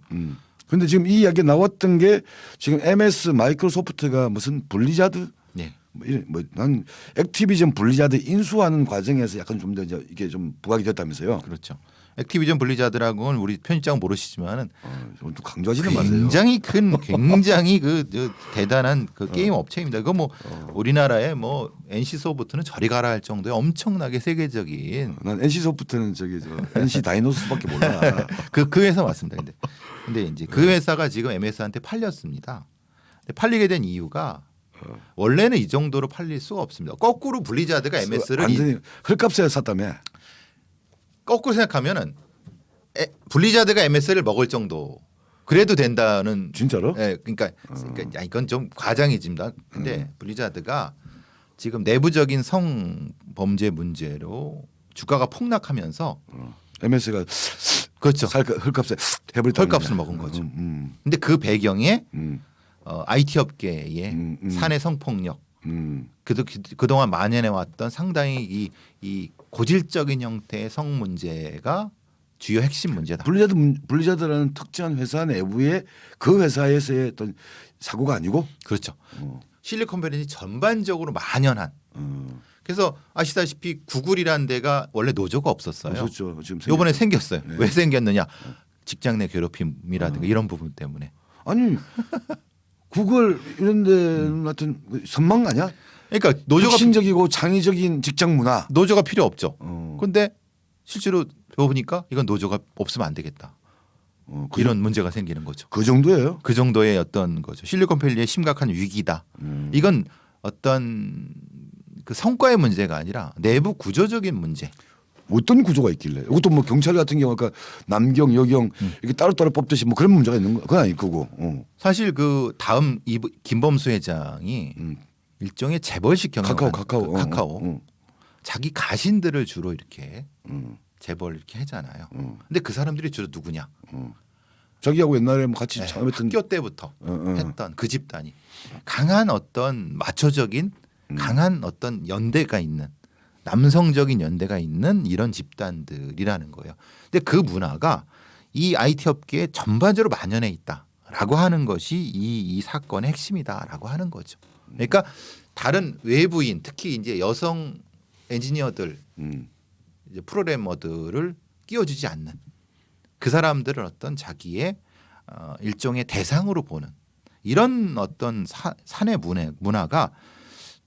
그런데 지금 이 이야기 나왔던 게 지금 MS 마이크로소프트가 무슨 블리자드 네. 난 액티비전 블리자드 인수하는 과정에서 약간 좀 더 이게 좀 부각이 됐다면서요. 그렇죠. 액티비전 블리자드라고는 우리 편집장 모르시지만은 좀 강조하지는 마세요. 굉장히 그 대단한 그 게임 업체입니다. 그거 뭐 우리나라의 뭐 NC 소프트는 저리 가라 할 정도의 엄청나게 세계적인. 난 NC 소프트는 NC 다이노스밖에 몰라. 그 회사 맞습니다. 근데 이제 그 회사가 지금 MS한테 팔렸습니다. 근데 팔리게 된 이유가 원래는 이 정도로 팔릴 수가 없습니다. 거꾸로 블리자드가 MS를 완전히 헐값에 샀다며. 거꾸로 생각하면은 블리자드가 MS를 먹을 정도 그래도 된다는. 진짜로? 예, 그러니까 이건 좀 과장이집니다. 근데 블리자드가 지금 내부적인 성범죄 문제로 주가가 폭락하면서 MS가 그렇죠. 헐값에 해버렸다. 헐값을 먹은 거죠. 근데 그 배경에 IT 업계의 사내 성폭력 그동안 만연해 왔던 상당히 이 고질적인 형태의 성 문제가 주요 핵심 문제다. 블리자드라는 특정한 회사 내부의 그 회사에서의 어떤 사고가 아니고. 그렇죠. 실리콘밸리 전반적으로 만연한. 그래서 아시다시피 구글이라는 데가 원래 노조가 없었어요. 그렇죠. 지금 이번에 생겼어요. 네. 왜 생겼느냐? 직장 내 괴롭힘이라든가 이런 부분 때문에. 아니 구글 이런 데는 하여튼 선망 아니야? 그러니까 노조가 혁신적이고 창의적인 직장 문화. 노조가 필요 없죠. 그런데 실제로 배워보니까 이건 노조가 없으면 안 되겠다. 이런 문제가 생기는 거죠. 그 정도예요? 그 정도의 어떤 거죠. 실리콘밸리의 심각한 위기다. 이건 어떤 그 성과의 문제가 아니라 내부 구조적인 문제. 어떤 구조가 있길래? 이것도 뭐 경찰 같은 경우 아까 남경, 여경 이렇게 따로따로 뽑듯이 뭐 그런 문제가 있는 거 그건 아닐 거고. 사실 그 다음 김범수 회장이 일종의 재벌식 경영 카카오 자기 가신들을 주로 이렇게 재벌 이렇게 하잖아요. 근데 그 사람들이 주로 누구냐? 자기하고 옛날에 뭐 같이 참여했던 학교 때부터 했던 그 집단이 강한 어떤 마초적인 강한 어떤 연대가 있는 남성적인 연대가 있는 이런 집단들이라는 거예요. 근데 그 문화가 이 IT 업계에 전반적으로 만연해 있다라고 하는 것이 이 사건의 핵심이다라고 하는 거죠. 그러니까 다른 외부인 특히 이제 여성 엔지니어들 이제 프로그래머들을 끼워주지 않는 그 사람들을 어떤 자기의 일종의 대상으로 보는 이런 어떤 사내 문화가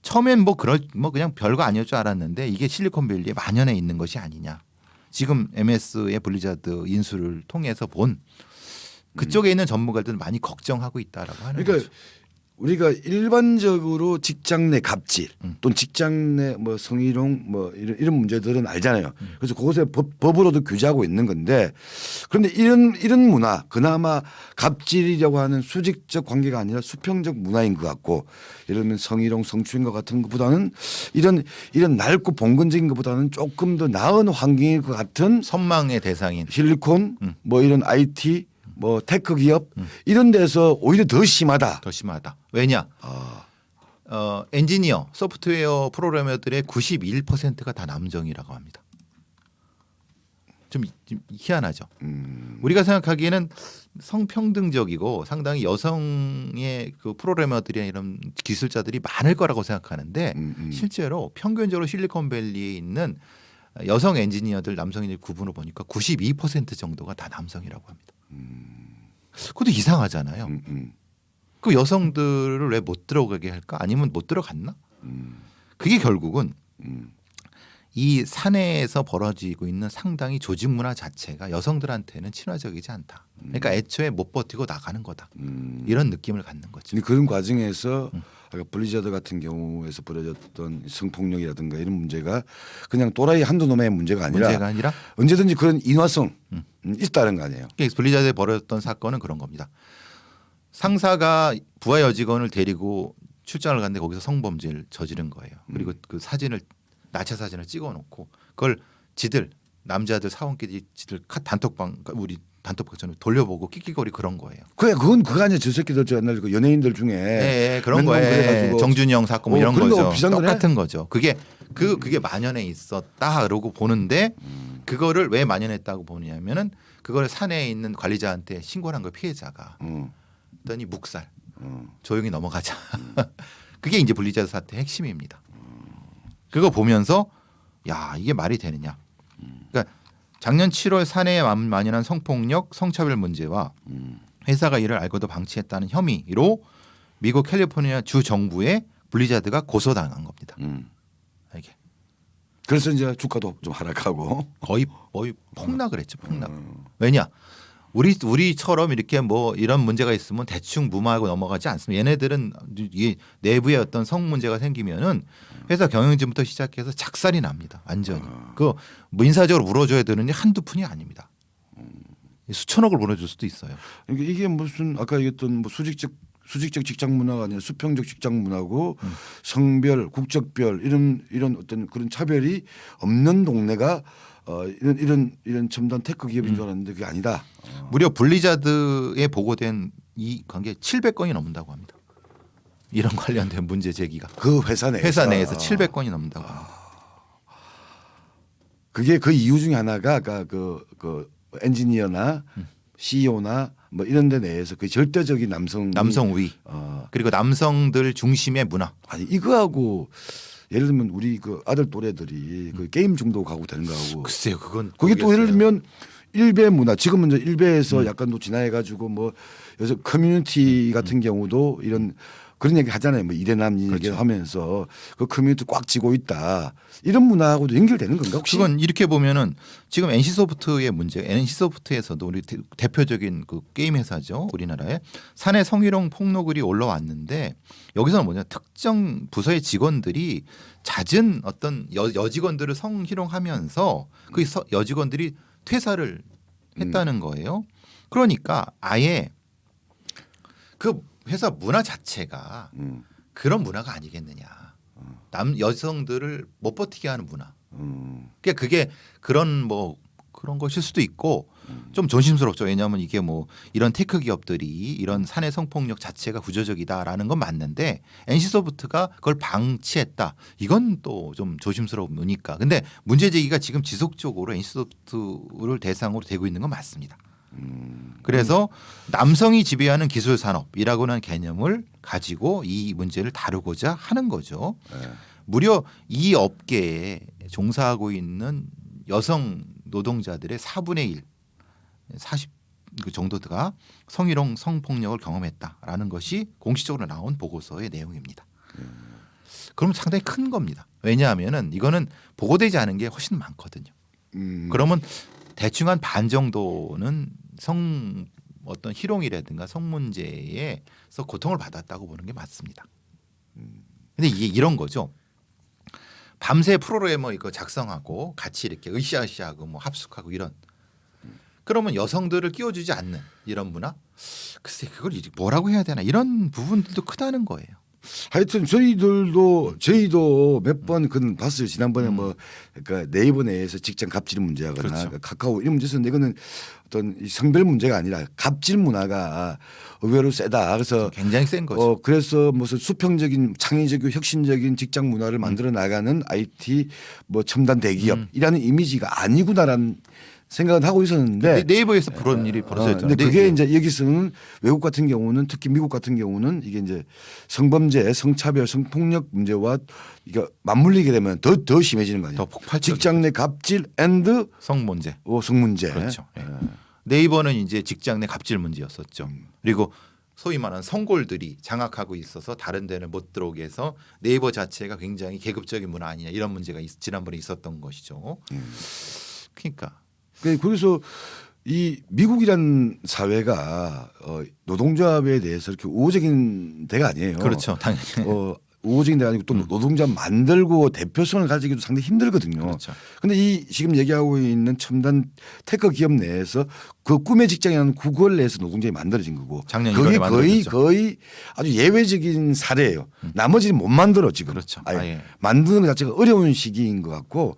처음엔 뭐 그냥 별거 아니었 줄 알았는데 이게 실리콘밸리에 만연해 있는 것이 아니냐. 지금 MS의 블리자드 인수를 통해서 본 그쪽에 있는 전문가들은 많이 걱정하고 있다라고 하는 그러니까 거죠. 우리가 일반적으로 직장 내 갑질 또는 직장 내 뭐 성희롱 뭐 이런 문제들은 알잖아요. 그래서 그것에 법으로도 규제하고 있는 건데 그런데 이런 문화 그나마 갑질이라고 하는 수직적 관계가 아니라 수평적 문화인 것 같고 예를 들면 성희롱 성추행 것 같은 것보다는 이런 낡고 봉건적인 것보다는 조금 더 나은 환경일 것 같은 선망의 대상인 실리콘 뭐 이런 IT 뭐 테크 기업 이런 데서 오히려 더 심하다. 더 심하다. 왜냐? 엔지니어, 소프트웨어 프로그래머들의 91%가 다 남성이라고 합니다. 좀 희한하죠. 우리가 생각하기에는 성평등적이고 상당히 여성의 그 프로그래머들이나 이런 기술자들이 많을 거라고 생각하는데 실제로 평균적으로 실리콘밸리에 있는 여성 엔지니어들 남성인의 구분을 보니까 92% 정도가 다 남성이라고 합니다. 그것도 이상하잖아요. 그 여성들을 왜 못 들어가게 할까? 아니면 못 들어갔나? 그게 결국은 이 사내에서 벌어지고 있는 상당히 조직 문화 자체가 여성들한테는 친화적이지 않다. 그러니까 애초에 못 버티고 나가는 거다. 이런 느낌을 갖는 거죠. 근데 그런 과정에서 아까 블리자드 같은 경우에서 벌어졌던 성폭력이라든가 이런 문제가 그냥 또라이 한두 놈의 문제가 아니라 언제든지 그런 인화성 있다는 거 아니에요. 블리자드에 벌어졌던 사건은 그런 겁니다. 상사가 부하 여직원을 데리고 출장을 갔는데 거기서 성범죄를 저지른 거예요. 그리고 그 사진을 나체 사진을 찍어놓고 그걸 지들 남자들 사원끼리 지들 단톡방 우리 단톡방처럼 돌려보고 끽끽거리 그런 거예요. 그건 그거 아니야. 저 새끼들 저 옛날 그 연예인들 중에 네, 그런 거예요. 정준영 사건 뭐 이런 거죠. 똑같은 거죠. 그게 만연해 있었다 그러고 보는데 그거를 왜 만연했다고 보냐면은 그걸 사내에 있는 관리자한테 신고를 한 거 피해자가 그랬더니 묵살 조용히 넘어가자. 그게 이제 블리자드 사태의 핵심입니다. 그거 보면서 야 이게 말이 되느냐. 그러니까 작년 7월 사내에 만연한 성폭력, 성차별 문제와 회사가 이를 알고도 방치했다는 혐의로 미국 캘리포니아 주 정부에 블리자드가 고소당한 겁니다. 이게. 그래서 이제 주가도 좀 하락하고 거의 폭락을 했죠. 폭락. 왜냐? 우리처럼 이렇게 뭐 이런 문제가 있으면 대충 무마하고 넘어가지 않습니다. 얘네들은 이 내부에 어떤 성 문제가 생기면은 회사 경영진부터 시작해서 작살이 납니다. 완전히. 그 인사적으로 물어줘야 되는 게 한두 푼이 아닙니다. 수천억을 보내줄 수도 있어요. 그러니까 이게 무슨 아까 얘기했던 뭐 수직적 직장 문화가 아니라 수평적 직장 문화고 성별, 국적별 이런 어떤 그런 차별이 없는 동네가 이런 첨단 테크 기업인 줄 알았는데 그게 아니다. 무려 블리자드에 보고된 이 관계 700건이 넘는다고 합니다. 이런 관련된 문제 제기가 그 회사 내에서 700건이 넘는다고 합니다. 그게 그 이유 중에 하나가 아까 그 엔지니어나 CEO나 뭐 이런 데 내에서 그 절대적인 남성 우위 그리고 남성들 중심의 문화. 아니 이거하고 예를 들면 우리 그 아들 또래들이 그 게임 중독하고 되는 거하고 글쎄요 그게 또 예를 들면 일베 문화 지금은 이제 일베에서 약간 또 진화해 가지고 뭐 요새 커뮤니티 같은 경우도 이런 그런 얘기 하잖아요. 뭐 이대남 얘기 그렇죠. 하면서 그 커뮤니티 꽉 쥐고 있다. 이런 문화하고도 연결되는 건가 혹시? 그건 이렇게 보면은 지금 NC소프트의 문제, NC소프트에서도 우리 대표적인 그 게임 회사죠. 우리나라에 사내 성희롱 폭로글이 올라왔는데 여기서는 뭐냐 특정 부서의 직원들이 잦은 어떤 여직원들을 성희롱하면서 그 여직원들이 퇴사를 했다는 거예요. 그러니까 아예 그 회사 문화 자체가 그런 문화가 아니겠느냐. 여성들을 못 버티게 하는 문화. 그러니까 그게 그런 뭐 그런 것일 수도 있고 좀 조심스럽죠. 왜냐하면 이게 뭐 이런 테크 기업들이 이런 사내 성폭력 자체가 구조적이다라는 건 맞는데 NC소프트가 그걸 방치했다. 이건 또 좀 조심스러우니까. 근데 문제 제기가 지금 지속적으로 NC소프트를 대상으로 되고 있는 건 맞습니다. 그래서 남성이 지배하는 기술 산업이라고 하는 개념을 가지고 이 문제를 다루고자 하는 거죠. 무려 이 업계에 종사하고 있는 여성 노동자들의 4분의 1, 40 그 정도가 성희롱 성폭력을 경험했다라는 것이 공식적으로 나온 보고서의 내용입니다. 그럼 상당히 큰 겁니다. 왜냐하면은 이거는 보고되지 않은 게 훨씬 많거든요. 그러면 대충 한 반 정도는 성 어떤 희롱이라든가 성 문제에서 고통을 받았다고 보는 게 맞습니다. 근데 이게 이런 거죠. 밤새 프로그래머 이거 작성하고 같이 이렇게 으쌰으쌰하고 뭐 합숙하고 이런. 그러면 여성들을 끼워주지 않는 이런 문화. 글쎄 그걸 뭐라고 해야 되나 이런 부분들도 크다는 거예요. 하여튼 저희도 몇 번 그건 봤어요. 지난번에 뭐 그러니까 네이버 내에서 직장 갑질 문제하거나 그렇죠. 그러니까 카카오 이런 문제 있었는데 이거는 어떤 이 성별 문제가 아니라 갑질 문화가 의외로 세다. 그래서 굉장히 센 거죠. 그래서 무슨 수평적인 창의적이고 혁신적인 직장 문화를 만들어 나가는 IT 뭐 첨단 대기업이라는 이미지가 아니구나라는 생각은 하고 있었는데 네이버에서 그런 일이 벌어졌죠. 근데 그게 이제 여기서는 외국 같은 경우는 특히 미국 같은 경우는 이게 이제 성범죄, 성차별, 성폭력 문제와 이게 맞물리게 되면 더 심해지는 거 아니에요. 더 폭발적. 직장 내 갑질 앤드 성 문제. 성 문제. 그렇죠. 예. 네이버는 이제 직장 내 갑질 문제였었죠. 그리고 소위 말하는 성골들이 장악하고 있어서 다른 데는 못 들어오게 해서 네이버 자체가 굉장히 계급적인 문화 아니냐 이런 문제가 지난번에 있었던 것이죠. 그러니까. 그래서 이 미국이란 사회가 노동조합에 대해서 이렇게 우호적인 데가 아니에요. 그렇죠. 당연히. 우호적인 데가 아니고 또 노동조합 만들고 대표성을 가지기도 상당히 힘들거든요. 그렇죠. 그런데 이 지금 얘기하고 있는 첨단 테크 기업 내에서 그 꿈의 직장이라는 구글 내에서 노동조합이 만들어진 거고 작년 그게 1월에 만들어졌죠. 거의 아주 예외적인 사례예요. 나머지는 못 만들어 지금. 그렇죠. 아예 아예. 만드는 것 자체가 어려운 시기인 것 같고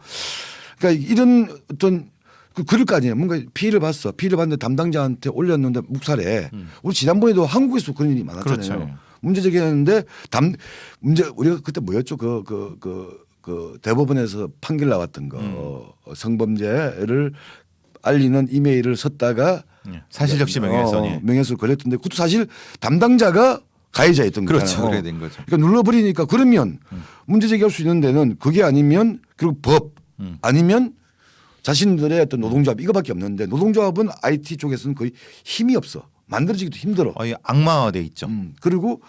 그러니까 이런 어떤 그럴 거 아니에요. 뭔가 피해를 봤어. 피해를 봤는데 담당자한테 올렸는데 묵살해. 우리 지난번에도 한국에서 그런 일이 많았잖아요. 그렇죠. 문제 제기했는데 문제 우리가 그때 뭐였죠? 그 대법원에서 판결 나왔던 거 성범죄를 알리는 이메일을 썼다가 사실적시 명예훼손이. 명예훼손 걸렸던데 그것도 사실 담당자가 가해자였던 거잖아요. 그렇죠. 그래야 된 거죠. 그러니까 눌러버리니까 그러면 문제 제기할 수 있는 데는 그게 아니면 그리고 법 아니면 자신들의 어떤 노동조합 이거밖에 없는데 노동조합은 IT 쪽에서는 거의 힘이 없어. 만들어지기도 힘들어. 악마화돼 있죠. 그리고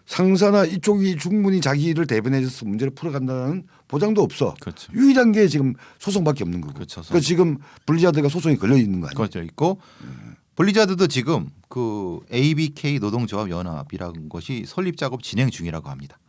상사나 이쪽이 충분히 자기를 대변해줘서 문제를 풀어간다는 보장도 없어. 그렇죠. 유일한 게 지금 소송밖에 없는 거고. 그렇죠. 그러니까 지금 블리자드가 소송이 걸려 있는 거 아니에요? 그렇죠. 있고 블리자드도 지금 그 ABK 노동조합 연합이라는 것이 설립 작업 진행 중이라고 합니다.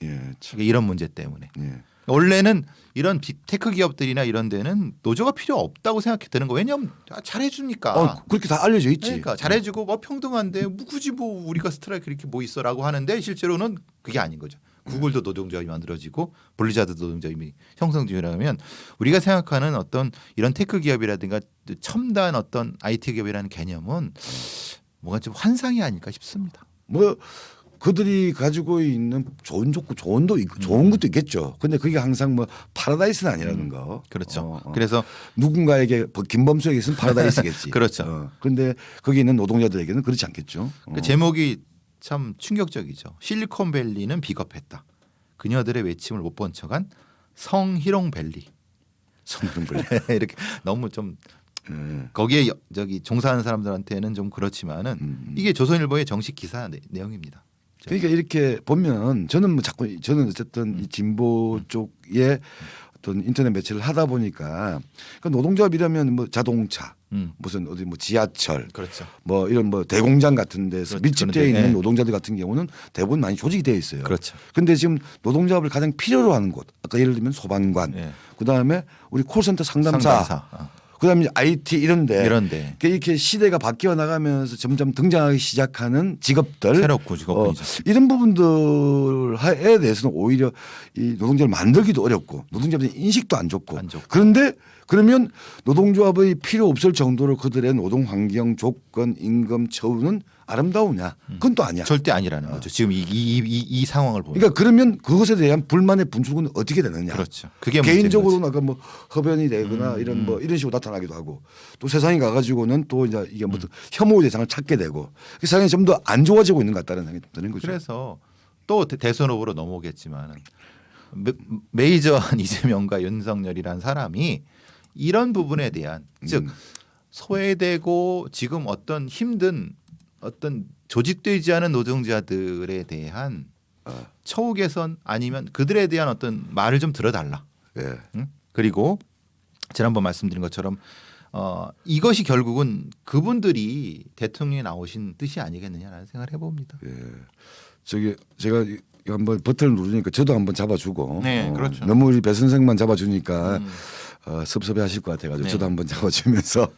예, 참. 이런 문제 때문에. 예. 원래는 이런 빅테크 기업들이나 이런 데는 노조가 필요 없다고 생각되는 거. 왜냐하면 잘해주니까. 그렇게 다 알려져 있지. 그러니까 잘해주고 뭐 평등한데 뭐 굳이 뭐 우리가 스트라이크 이렇게 뭐 있어라고 하는데 실제로는 그게 아닌 거죠. 구글도 노동조합이 만들어지고 블리자드 노동조합이 형성 중이라면 우리가 생각하는 어떤 이런 테크 기업이라든가 첨단 어떤 IT 기업이라는 개념은 뭔가 좀 환상이 아닐까 싶습니다. 뭐 그들이 가지고 있는 좋은 조건도 있고 좋은 것도 있겠죠. 근데 그게 항상 뭐 파라다이스는 아니라는 거. 그렇죠. 그래서 누군가에게 김범수에게서는 파라다이스겠지. 그렇죠. 그런데 거기 있는 노동자들에게는 그렇지 않겠죠. 그 제목이 참 충격적이죠. 실리콘밸리는 비겁했다. 그녀들의 외침을 못 본 척한 성희롱밸리. 성희롱밸리. 이렇게 너무 좀 거기에 저기 종사하는 사람들한테는 좀 그렇지만은 이게 조선일보의 정식 기사 내용입니다. 그러니까 이렇게 보면 저는 어쨌든 이 진보 쪽에 어떤 인터넷 매체를 하다 보니까 그러니까 노동조합이라면 뭐 자동차 무슨 어디 뭐 지하철 그렇죠. 뭐 이런 뭐 대공장 같은 데서 밀집되어 있는 네. 노동자들 같은 경우는 대부분 많이 조직이 되어 있어요. 그렇죠. 그런데 지금 노동조합을 가장 필요로 하는 곳 아까 예를 들면 소방관 네. 그다음에 우리 콜센터 상담사. 그다음에 IT 이런데 이런데 이렇게 시대가 바뀌어 나가면서 점점 등장하기 시작하는 직업들 새롭고 직업군이죠. 이런 부분들에 대해서는 오히려 이 노동조합을 만들기도 어렵고 노동조합의 인식도 안 좋고 그런데 그러면 노동조합의 필요 없을 정도로 그들의 노동 환경 조건 임금 처우는 아름다우냐? 그건 또 아니야. 절대 아니라는 거죠. 지금 이 상황을 보면. 그러니까 그러면 그것에 대한 불만의 분출은 어떻게 되느냐? 그렇죠. 그게 개인적으로는 아까 뭐 허변이 되거나 이런 뭐 이런 식으로 나타나기도 하고 또 세상에 가가지고는 또 이제 이게 무슨 혐오 대상을 찾게 되고 그 세상이 좀 더 안 좋아지고 있는 것 같다는 생각이 드는 거죠. 그래서 또 대선 후보로 넘어오겠지만 메이저한 이재명과 윤석열이란 사람이 이런 부분에 대한 즉 소외되고 지금 어떤 힘든 어떤 조직되지 않은 노동자들에 대한 처우 개선 아니면 그들에 대한 어떤 말을 좀 들어달라. 예. 응? 그리고 지난번 말씀드린 것처럼 이것이 결국은 그분들이 대통령에 나오신 뜻이 아니겠느냐라는 생각을 해봅니다. 예. 저기 제가 한번 버튼을 누르니까 저도 한번 잡아주고 네, 그렇죠. 너무 우리 배 선생만 잡아주니까 섭섭해하실 것 같아가지고 네. 저도 한번 잡아주면서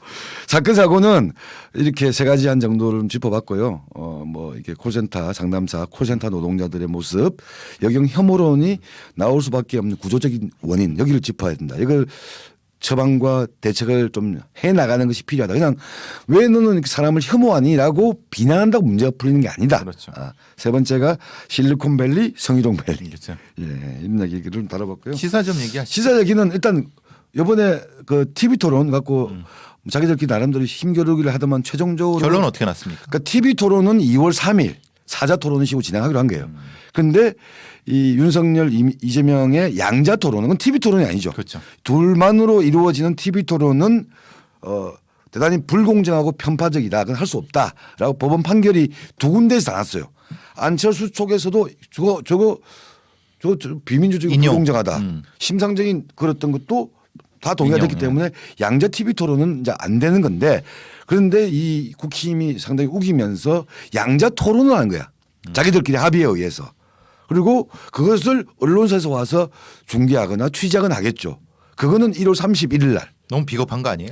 사건 사고는 이렇게 세 가지 한 정도를 좀 짚어봤고요. 뭐 이게 콜센터 상담사 콜센터 노동자들의 모습 여경 혐오론이 나올 수밖에 없는 구조적인 원인 여기를 짚어야 된다. 이걸 처방과 대책을 좀 해 나가는 것이 필요하다. 그냥 왜 너는 이렇게 사람을 혐오하니라고 비난한다고 문제가 풀리는 게 아니다. 그렇죠. 세 번째가 실리콘밸리, 성희롱밸리. 그렇죠. 예, 이런 얘기를 좀 다뤄봤고요. 시사 좀 얘기하시죠. 시사 얘기는 일단 이번에 그 TV 토론 갖고 자기들끼리 나름대로 힘겨루기를 하더만 최종적으로 결론은 어떻게 났습니까? 그러니까 TV 토론은 2월 3일 사자 토론을 시고 진행하기로 한 거예요. 그런데 이 윤석열 이재명의 양자 토론은 그건 TV 토론이 아니죠. 그렇죠. 둘만으로 이루어지는 TV 토론은 대단히 불공정하고 편파적이다. 그건 할 수 없다라고 법원 판결이 두 군데에서 나왔어요. 안철수 쪽에서도 저거 비민주적이고 인용. 불공정하다. 심상정이 그랬던 것도 다 동의가 됐기 때문에 양자 TV 토론은 이제 안 되는 건데 그런데 이 국힘이 상당히 우기면서 양자 토론을 하는 거야. 자기들끼리 합의에 의해서. 그리고 그것을 언론사에서 와서 중계하거나 취재하거나 하겠죠. 그거는 1월 31일 날. 너무 비겁한 거 아니에요?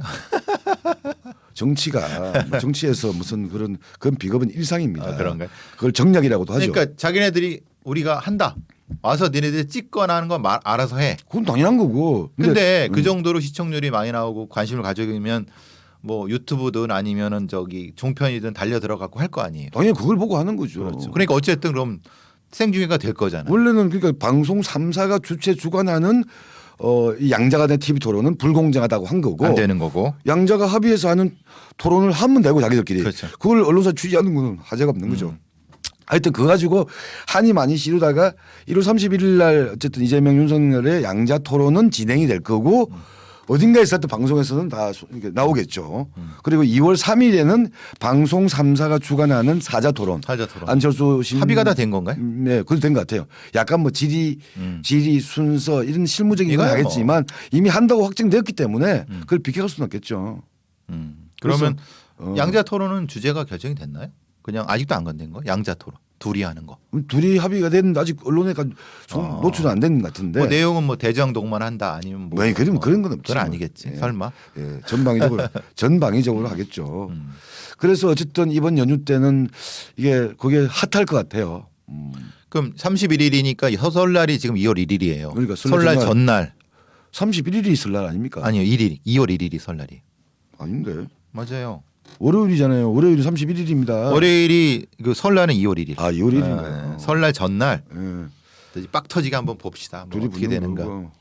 정치가 정치에서 무슨 그런 비겁은 일상입니다. 그런가요? 그걸 정략이라고도 하죠. 그러니까 자기네들이 우리가 한다. 와서 니네들이 찍거나 하는 건 알아서 해. 그건 당연한 거고. 근데 그 정도로 시청률이 많이 나오고 관심을 가져오면 뭐 유튜브든 아니면은 저기 종편이든 달려 들어가고 할 거 아니에요. 당연히 그걸 보고 하는 거죠. 그렇죠. 그러니까 어쨌든 그럼 생중계가 될 거잖아요. 원래는 그러니까 방송 3사가 주최 주관하는 이 양자가 된 TV 토론은 불공정하다고 한 거고 안 되는 거고. 양자가 합의해서 하는 토론을 하면 되고 자기들끼리 그렇죠. 그걸 언론사 취재하는 건 하자가 없는 거죠. 하여튼 그거 가지고 한이 많이 시루다가 1월 31일 날 어쨌든 이재명 윤석열의 양자 토론은 진행이 될 거고 어딘가에서 또 방송에서는 다 나오겠죠. 그리고 2월 3일에는 방송 3사가 주관하는 사자 토론. 안철수 합의가 다 된 건가요? 네, 그렇게 된 것 같아요. 약간 뭐 지리 순서 이런 실무적인 건 하겠지만 이미 한다고 확정되었기 때문에 그걸 비켜갈 수는 없겠죠. 그러면 양자 토론은 주제가 결정이 됐나요? 그냥 아직도 안 건든 거? 양자 토론 둘이 하는 거. 둘이 합의가 됐는데 아직 언론에 노출은 안 된 것 같은데. 뭐 내용은 뭐 대장동만 한다 아니면 뭐 그런 건 없지. 그건 아니겠지. 예. 설마. 예. 전방위적으로 하겠죠. 그래서 어쨌든 이번 연휴 때는 그게 핫할 것 같아요. 그럼 31일이니까 설날이 지금 2월 1일이에요. 그러니까 설날 전날. 31일이 설날 아닙니까? 아니요, 2월 1일이 설날이에요. 아닌데. 맞아요. 월요일이잖아요. 월요일이 31일입니다. 월요일이 그 설날은 2월 1일. 2월 1일인가요? 네. 설날 전날. 네. 빡 터지게 한번 봅시다. 뭐 어떻게 되는가. 거고.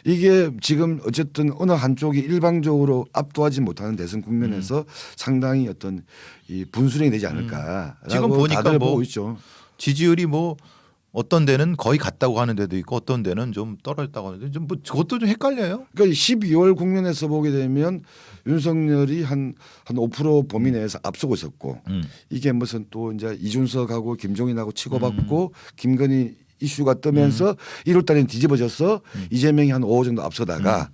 이게 지금 어쨌든 어느 한쪽이 일방적으로 압도하지 못하는 대선 국면에서 상당히 어떤 이 분수령이 되지 않을까. 지금 보니까 다들 뭐 보고 있죠. 지지율이 뭐 어떤 데는 거의 같다고 하는 데도 있고 어떤 데는 좀 떨어졌다고 하는데 좀 뭐 그것도 좀 헷갈려요. 그러니까 12월 국면에서 보게 되면 윤석열이 한 5% 범위 내에서 앞서고 있었고 이게 무슨 또 이제 이준석하고 김종인하고 치고받고 김건희 이슈가 뜨면서 1월 달에는 뒤집어져서 이재명이 한 5 정도 앞서다가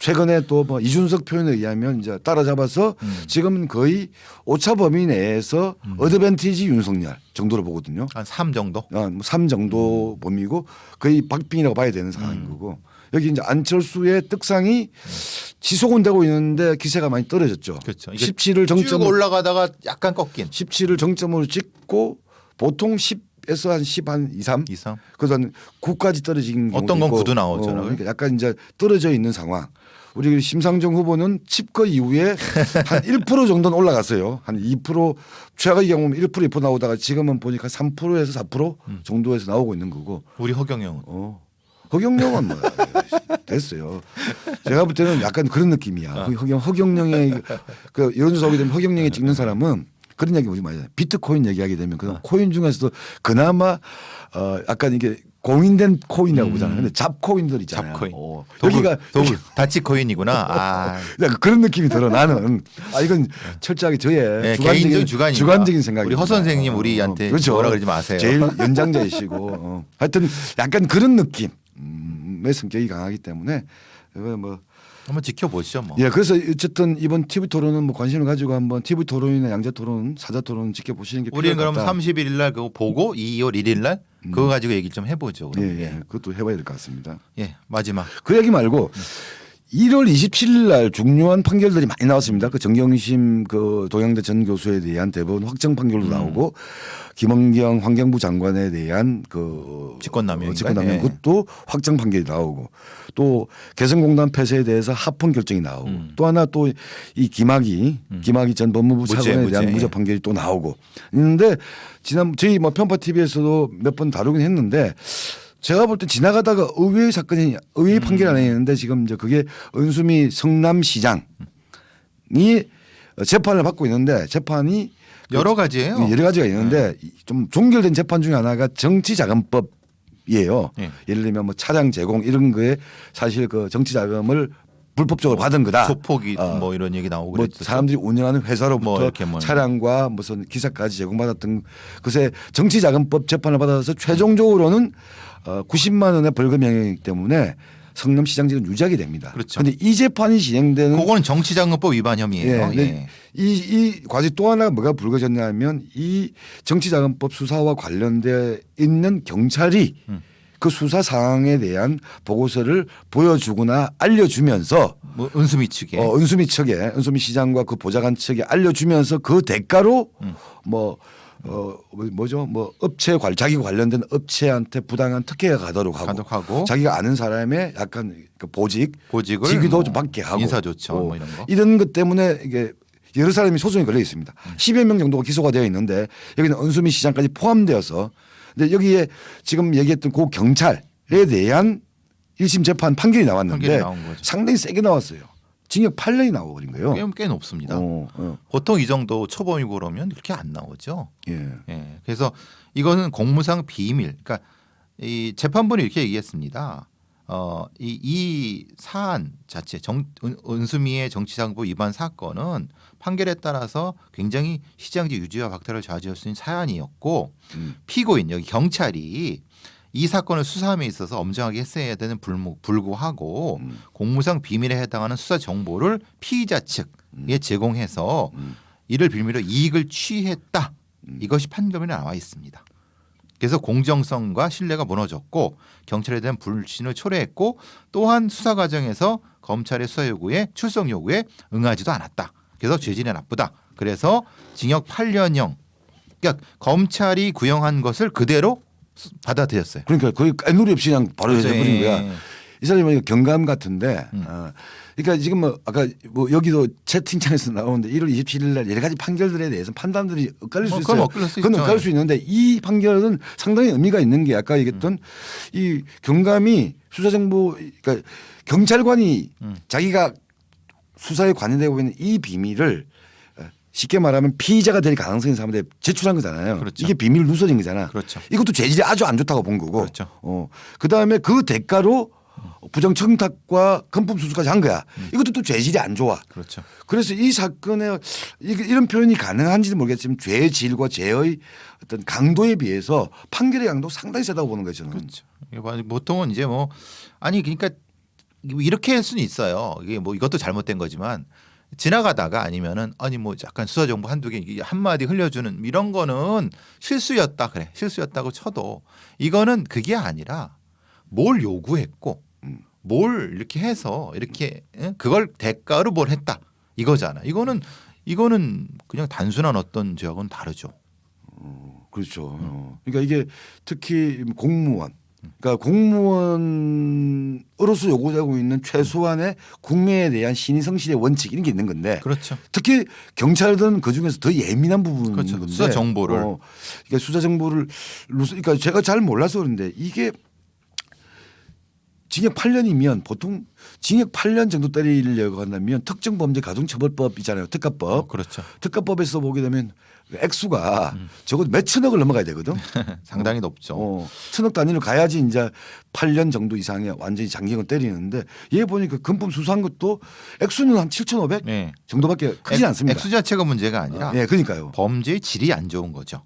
최근에 또 뭐 이준석 표현에 의하면 이제 따라잡아서 지금은 거의 오차 범위 내에서 어드밴티지 윤석열 정도로 보거든요. 한 3 정도? 3 정도 범위고 거의 박빙이라고 봐야 되는 상황인 거고 여기 이제 안철수의 떡상이 지속은 되고 있는데 기세가 많이 떨어졌죠. 그렇죠. 17을 쭉 정점으로 올라가다가 약간 꺾인. 17을 정점으로 찍고 보통 10에서 한 10 한 2, 3. 2, 3. 그래서 한 9까지 떨어진 경우도 어떤 건 있고. 9도 나오잖아요. 그러니까 약간 이제 떨어져 있는 상황. 우리 심상정 후보는 칩거 이후에 한 1% 정도는 올라갔어요. 한 2% 최악의 경우는 1% 2% 나오다가 지금은 보니까 3%에서 4% 정도에서 나오고 있는 거고. 우리 허경영은 허경영은 뭐 됐어요. 제가 볼 때는 약간 그런 느낌이야. 허경영의 그 여론조사 하게 되면 허경영에 찍는 사람은 그런 얘기 우리 많이 해요. 비트코인 얘기하게 되면 그 코인 중에서도 그나마 약간 이게 공인된 코인이라고 보잖아요. 근데 잡코인들 있잖아요. 잡코인. 여기가 다치코인이구나. 아. 그런 느낌이 들어 나는. 이건 철저하게 저의 네, 주관적인 생각이. 우리 허 선생님 우리한테 그렇죠. 뭐라 그러지 마세요. 제일 연장자이시고 하여튼 약간 그런 느낌의 성격이 강하기 때문에 뭐 한번 지켜보시죠. 뭐. 예, 그래서 어쨌든 이번 TV 토론은 뭐 관심을 가지고 한번 TV 토론이나 양자 토론, 사자 토론 지켜보시는 게 우리는 필요할 것 그럼 같다. 31일 날 그거 보고 2월 1일 날 그거 가지고 얘기 좀 해보죠. 예, 그럼. 예, 그것도 해봐야 될 것 같습니다. 예, 마지막. 그 얘기 말고 1월 27일 날 중요한 판결들이 많이 나왔습니다. 그 정경심 그 동양대 전 교수에 대한 대법원 확정 판결도 나오고 김원경 환경부 장관에 대한 그 직권남용 그것도 확정 판결이 나오고 또 개성공단 폐쇄에 대해서 합헌 결정이 나오고 또 하나 또 이 김학의 전 법무부 차관에 대한 무죄 판결이 또 나오고 있는데 지난 저희 뭐 편파 TV에서도 몇 번 다루긴 했는데 제가 볼 때 지나가다가 의외의 사건이 의외의 판결이 하나 있는데 지금 이제 그게 은수미 성남시장이 재판을 받고 있는데 재판이 여러 가지예요. 여러 가지가 있는데 좀 종결된 재판 중에 하나가 정치자금법이에요. 예를 들면 뭐 차량 제공 이런 거에 사실 그 정치자금을 불법적으로 받은 거다. 소폭이 뭐 이런 얘기 나오고 뭐 그랬었죠. 사람들이 운영하는 회사로부터 차량과 무슨 기사까지 제공받았던 그새 정치자금법 재판을 받아서 최종적으로는 90만 원의 벌금 형이기 때문에 성남시장직은 유지하게 됩니다. 그렇죠. 그런데 이 재판이 진행되는 그거는 정치자금법 위반 혐의예요. 예. 이 과제 또 하나 뭐가 불거졌냐면 이 정치자금법 수사와 관련돼 있는 경찰이 그 수사 사항에 대한 보고서를 보여주거나 알려주면서 뭐 은수미 측에 은수미 시장과 그 보좌관 측에 알려주면서 그 대가로 업체 자기 관련된 업체한테 부당한 특혜가 가도록 하고 자기가 아는 사람의 약간 그 보직을 직위도 좀 받게 하고 인사조처 뭐 이런 거 이런 것 때문에 이게 여러 사람이 소송이 걸려 있습니다. 10여 명 정도가 기소가 되어 있는데 여기는 은수미 시장까지 포함되어서 근데 여기에 지금 얘기했던 그 경찰에 대한 1심 재판 판결이 나왔는데 상당히 세게 나왔어요. 징역 8년이 나와버린 거예요. 꽤 높습니다. 보통 이 정도 초범이고 그러면 이렇게 안 나오죠. 예. 그래서 이거는 공무상 비밀. 그러니까 이 재판부는 이렇게 얘기했습니다. 이 사안 자체 은수미의 정치자금법 위반 사건은 판결에 따라서 굉장히 시장지 유지와 박탈을 좌지할 수 있는 사안이었고 피고인 여기 경찰이 이 사건을 수사함에 있어서 엄정하게 했어야 되는 불구하고 공무상 비밀에 해당하는 수사 정보를 피의자 측에 제공해서 이를 빌미로 이익을 취했다. 이것이 판결문에 나와 있습니다. 그래서 공정성과 신뢰가 무너졌고 경찰에 대한 불신을 초래했고 또한 수사 과정에서 검찰의 수사 요구에 출석 요구에 응하지도 않았다. 그래서 죄질이 나쁘다. 그래서 징역 8년형. 그러니까 검찰이 구형한 것을 그대로 받아들였어요. 그러니까 거의 깐누리 없이 그냥 바로 해버린 거야. 이 사람이 경감 같은데, 그러니까 지금 뭐 아까 뭐 여기도 채팅창에서 나오는데 1월 27일 날 여러 가지 판결들에 대해서 판단들이 엇갈릴 수 있어요. 그건 엇갈릴 수 있는데 이 판결은 상당히 의미가 있는 게 아까 얘기했던 이 경감이 수사정보, 그러니까 경찰관이 자기가 수사에 관여되고 있는 이 비밀을 쉽게 말하면 피의자가 될 가능성이 있는 사람한테 제출한 거잖아요. 그렇죠. 이게 비밀 누설인 거잖아. 그렇죠. 이것도 죄질이 아주 안 좋다고 본 거고. 그렇죠. 그다음에 그 대가로 부정 청탁과 금품 수수까지 한 거야. 이것도 또 죄질이 안 좋아. 그렇죠. 그래서 이 사건에 이런 표현이 가능한지는 모르겠지만 죄의 질과 죄의 어떤 강도에 비해서 판결의 강도 상당히 세다고 보는 거죠. 저는. 그렇죠. 보통은 이제 뭐 아니 그러니까 이렇게 할 수는 있어요. 이게 뭐 이것도 잘못된 거지만 지나가다가 아니면은 아니 뭐 약간 수사 정보 한두 개 한마디 흘려주는 이런 거는 실수였다 그래 실수였다고 쳐도 이거는 그게 아니라 뭘 요구했고 뭘 이렇게 해서 이렇게 그걸 대가로 뭘 했다 이거잖아. 이거는 그냥 단순한 어떤 죄하고는 다르죠. 그렇죠. 그러니까 이게 특히 공무원, 그러니까 공무원으로서 요구되고 있는 최소한의 국민에 대한 신의 성실의 원칙 이런 게 있는 건데, 그렇죠. 특히 경찰은 그 중에서 더 예민한 부분인 그렇죠. 건데, 수사 정보를. 그러니까 수사 정보를 그러니까 제가 잘 몰라서 그런데 이게 징역 8년이면 보통 징역 8년 정도 때리려고 한다면 특정범죄가중처벌법 있잖아요. 특가법. 그렇죠. 특가법에서 보게 되면 액수가 적어도 몇 천억을 넘어가야 되거든. 상당히 높죠. 천억 단위로 가야지 이제 8년 정도 이상의 완전히 장기형을 때리는데 얘 보니까 금품 수수한 것도 액수는 한 7,500 네. 정도밖에 크지 않습니다. 액수 자체가 문제가 아니라 예, 그러니까요. 범죄의 질이 안 좋은 거죠.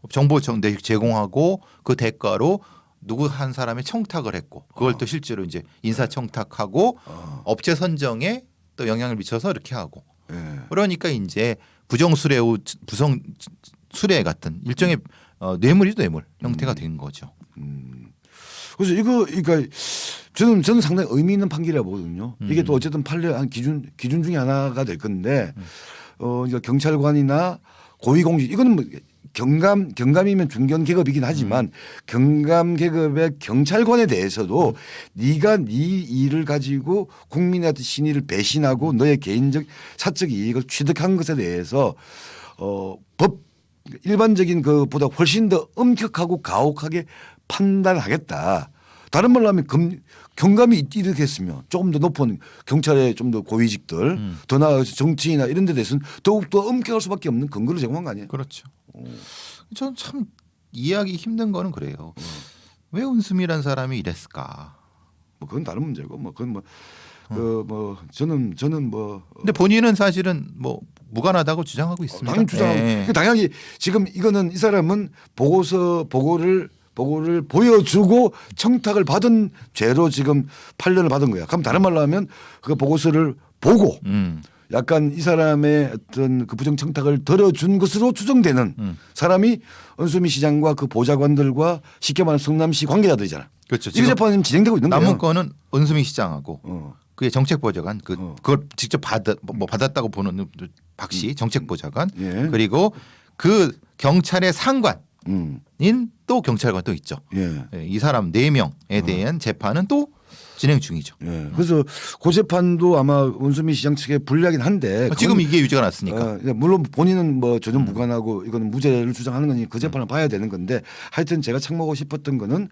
정보 제공하고 그 대가로 누구 한 사람이 청탁을 했고 그걸 또 실제로 이제 인사 청탁하고 업체 선정에 또 영향을 미쳐서 이렇게 하고 그러니까 이제 부정수뢰 수뢰 같은 일종의 뇌물이죠 뇌물 형태가 된 거죠. 그래서 그러니까 저는 상당히 의미 있는 판결이라고 보거든요. 이게 또 어쨌든 판례 한 기준 중에 하나가 될 건데 그러니까 경찰관이나 고위공직 이거는 뭐 경감이면 중견 계급이긴 하지만 경감 계급의 경찰관에 대해서도 네가 네 일을 가지고 국민의 어떤 신의를 배신하고 너의 개인적 사적 이익을 취득한 것에 대해서 법 일반적인 것보다 훨씬 더 엄격하고 가혹하게 판단하겠다. 다른 말로 하면 경감이 이렇게 했으면 조금 더 높은 경찰의 좀 더 고위직들 더 나아가서 정치인이나 이런 데 대해서는 더욱더 엄격할 수밖에 없는 근거를 제공한 거 아니에요? 그렇죠. 저는 참 이해하기 힘든 거는 그래요. 왜 은수미란 사람이 이랬을까? 뭐 그건 다른 문제고 뭐 그건 저는 뭐 근데 본인은 사실은 뭐 무관하다고 주장하고 있습니다. 당연히 주장하고 네. 당연히 지금 이거는 이 사람은 보고를 보여주고 청탁을 받은 죄로 지금 8년을 받은 거야. 그럼 다른 말로 하면 그 보고서를 보고 약간 이 사람의 어떤 그 부정 청탁을 들어준 것으로 추정되는 사람이 은수미 시장과 그 보좌관들과 쉽게 말하면 성남시 관계자들이잖아. 그렇죠. 이 재판이 진행되고 있는 거예요. 남은 건은 은수미 시장하고 그의 정책보좌관 그걸 직접 받았다고 보는 박 씨 정책보좌관 예. 그리고 그 경찰의 상관인 또 경찰관 또 있죠. 예. 이 사람 4명에 대한 재판은 또 진행 중이죠. 예. 그래서 그 재판도 아마 은수미 시장 측에 불리하긴 한데 지금 이게 유죄가 났으니까. 물론 본인은 뭐 전혀 무관하고 이거는 무죄를 주장하는 거니 그 재판을 봐야 되는 건데 하여튼 제가 참고하고 싶었던 거는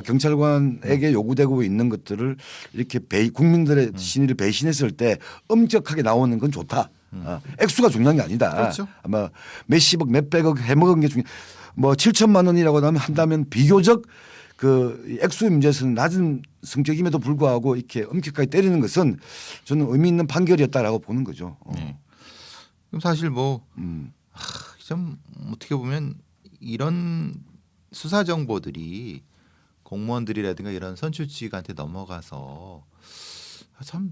경찰관에게 요구되고 있는 것들을 이렇게 국민들의 신의를 배신했을 때 엄격하게 나오는 건 좋다. 액수가 중요한 게 아니다. 그렇죠. 아마 몇십억 몇백억 해먹은 게 중요. 뭐 7천만 원이라고 한다면 비교적 그 액수 문제에서는 낮은 성격임에도 불구하고 이렇게 엄격하게 때리는 것은 저는 의미 있는 판결이었다라고 보는 거죠. 네. 그럼 사실 뭐 좀 어떻게 보면 이런 수사 정보들이 공무원들이라든가 이런 선출직한테 넘어가서 참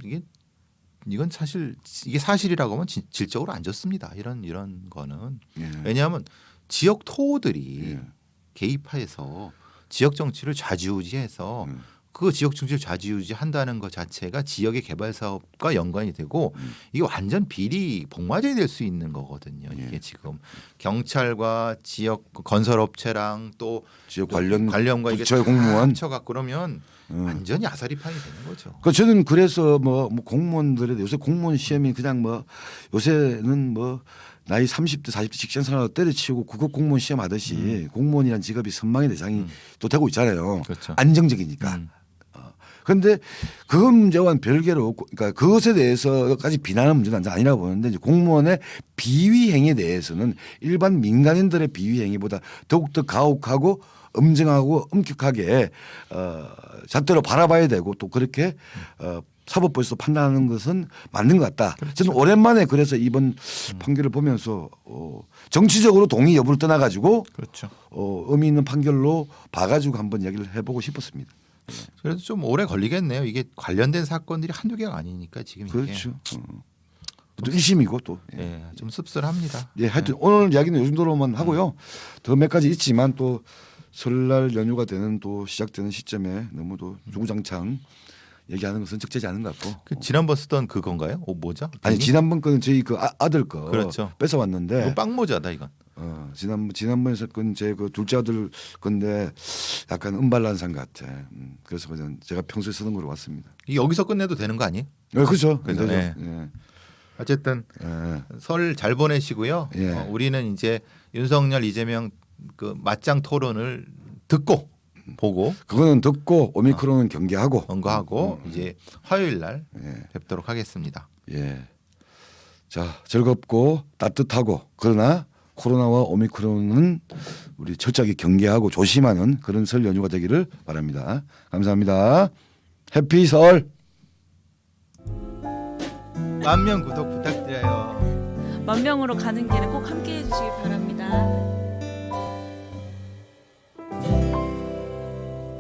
이건 사실 이게 사실이라고 하면 질적으로 안 좋습니다. 이런 거는 왜냐하면 지역 토호들이 개입해서 지역 정치를 좌지우지해서 그 지역 정치를 좌지우지한다는 것 자체가 지역의 개발 사업과 연관이 되고 이게 완전 비리 복마전이 될 수 있는 거거든요. 이게 지금 경찰과 지역 건설업체랑 또 지역 관련과 이게 부처의 공무원 합쳐갖고 그러면 완전히 아사리판이 되는 거죠. 그 저는 그래서 뭐 공무원들에 요새 공무원 시험이 그냥 뭐 요새는 뭐 나이 30대 40대 직장 생활을 때려치우고 국급 공무원 시험 하듯이 공무원이라는 직업이 선망의 대상이 또 되고 있잖아요. 그렇죠. 안정적이니까. 그런데 그 문제와는 별개로 그러니까 그것에 대해서까지 비난하는 문제는 아니라고 보는데 이제 공무원의 비위 행위에 대해서는 일반 민간인들의 비위 행위보다 더욱더 가혹하고 엄정하고 엄격하게 잣대로 바라봐야 되고 또 그렇게 사법부에서 판단하는 것은 맞는 것 같다. 그렇죠. 저는 오랜만에 그래서 이번 판결을 보면서 정치적으로 동의 여부를 떠나가지고 그렇죠. 의미 있는 판결로 봐가지고 한번 이야기를 해보고 싶었습니다. 그래도 좀 오래 걸리겠네요. 이게 관련된 사건들이 한두 개가 아니니까 지금 이게. 그렇죠. 또 1심이고 또. 예, 좀 씁쓸합니다. 예, 하여튼 오늘 이야기는 요 정도로만 하고요. 더 몇 가지 있지만 또 설날 연휴가 되는 또 시작되는 시점에 너무 또 주구장창 얘기하는 것은 적절하지 않은 것 같고. 그 지난번 쓰던 그건가요? 뭐죠? 아니 빈이? 지난번 거는 저희 그 아들 거 그렇죠. 뺏어왔는데 이거 빵모자다 이건. 지난번에 썼건 제 그 둘째 아들 건데 약간 음발란상 같아. 그래서 그냥 제가 평소에 쓰던 걸로 왔습니다. 이 여기서 끝내도 되는 거 아니에요? 그렇죠. 그죠? 되죠. 예. 예. 어쨌든 예. 설 잘 보내시고요. 예. 우리는 이제 윤석열 이재명 그 맞짱 토론을 듣고 보고 그거는 듣고 오미크론은 경계하고 언거하고 이제 화요일 날 예. 뵙도록 하겠습니다. 예. 자, 즐겁고 따뜻하고 그러나 코로나와 오미크론은 우리 철저하게 경계하고 조심하는 그런 설 연휴가 되기를 바랍니다. 감사합니다. 해피 설. 10,000명 구독 부탁드려요. 10,000명으로 가는 길에 꼭 함께해 주시기 바랍니다.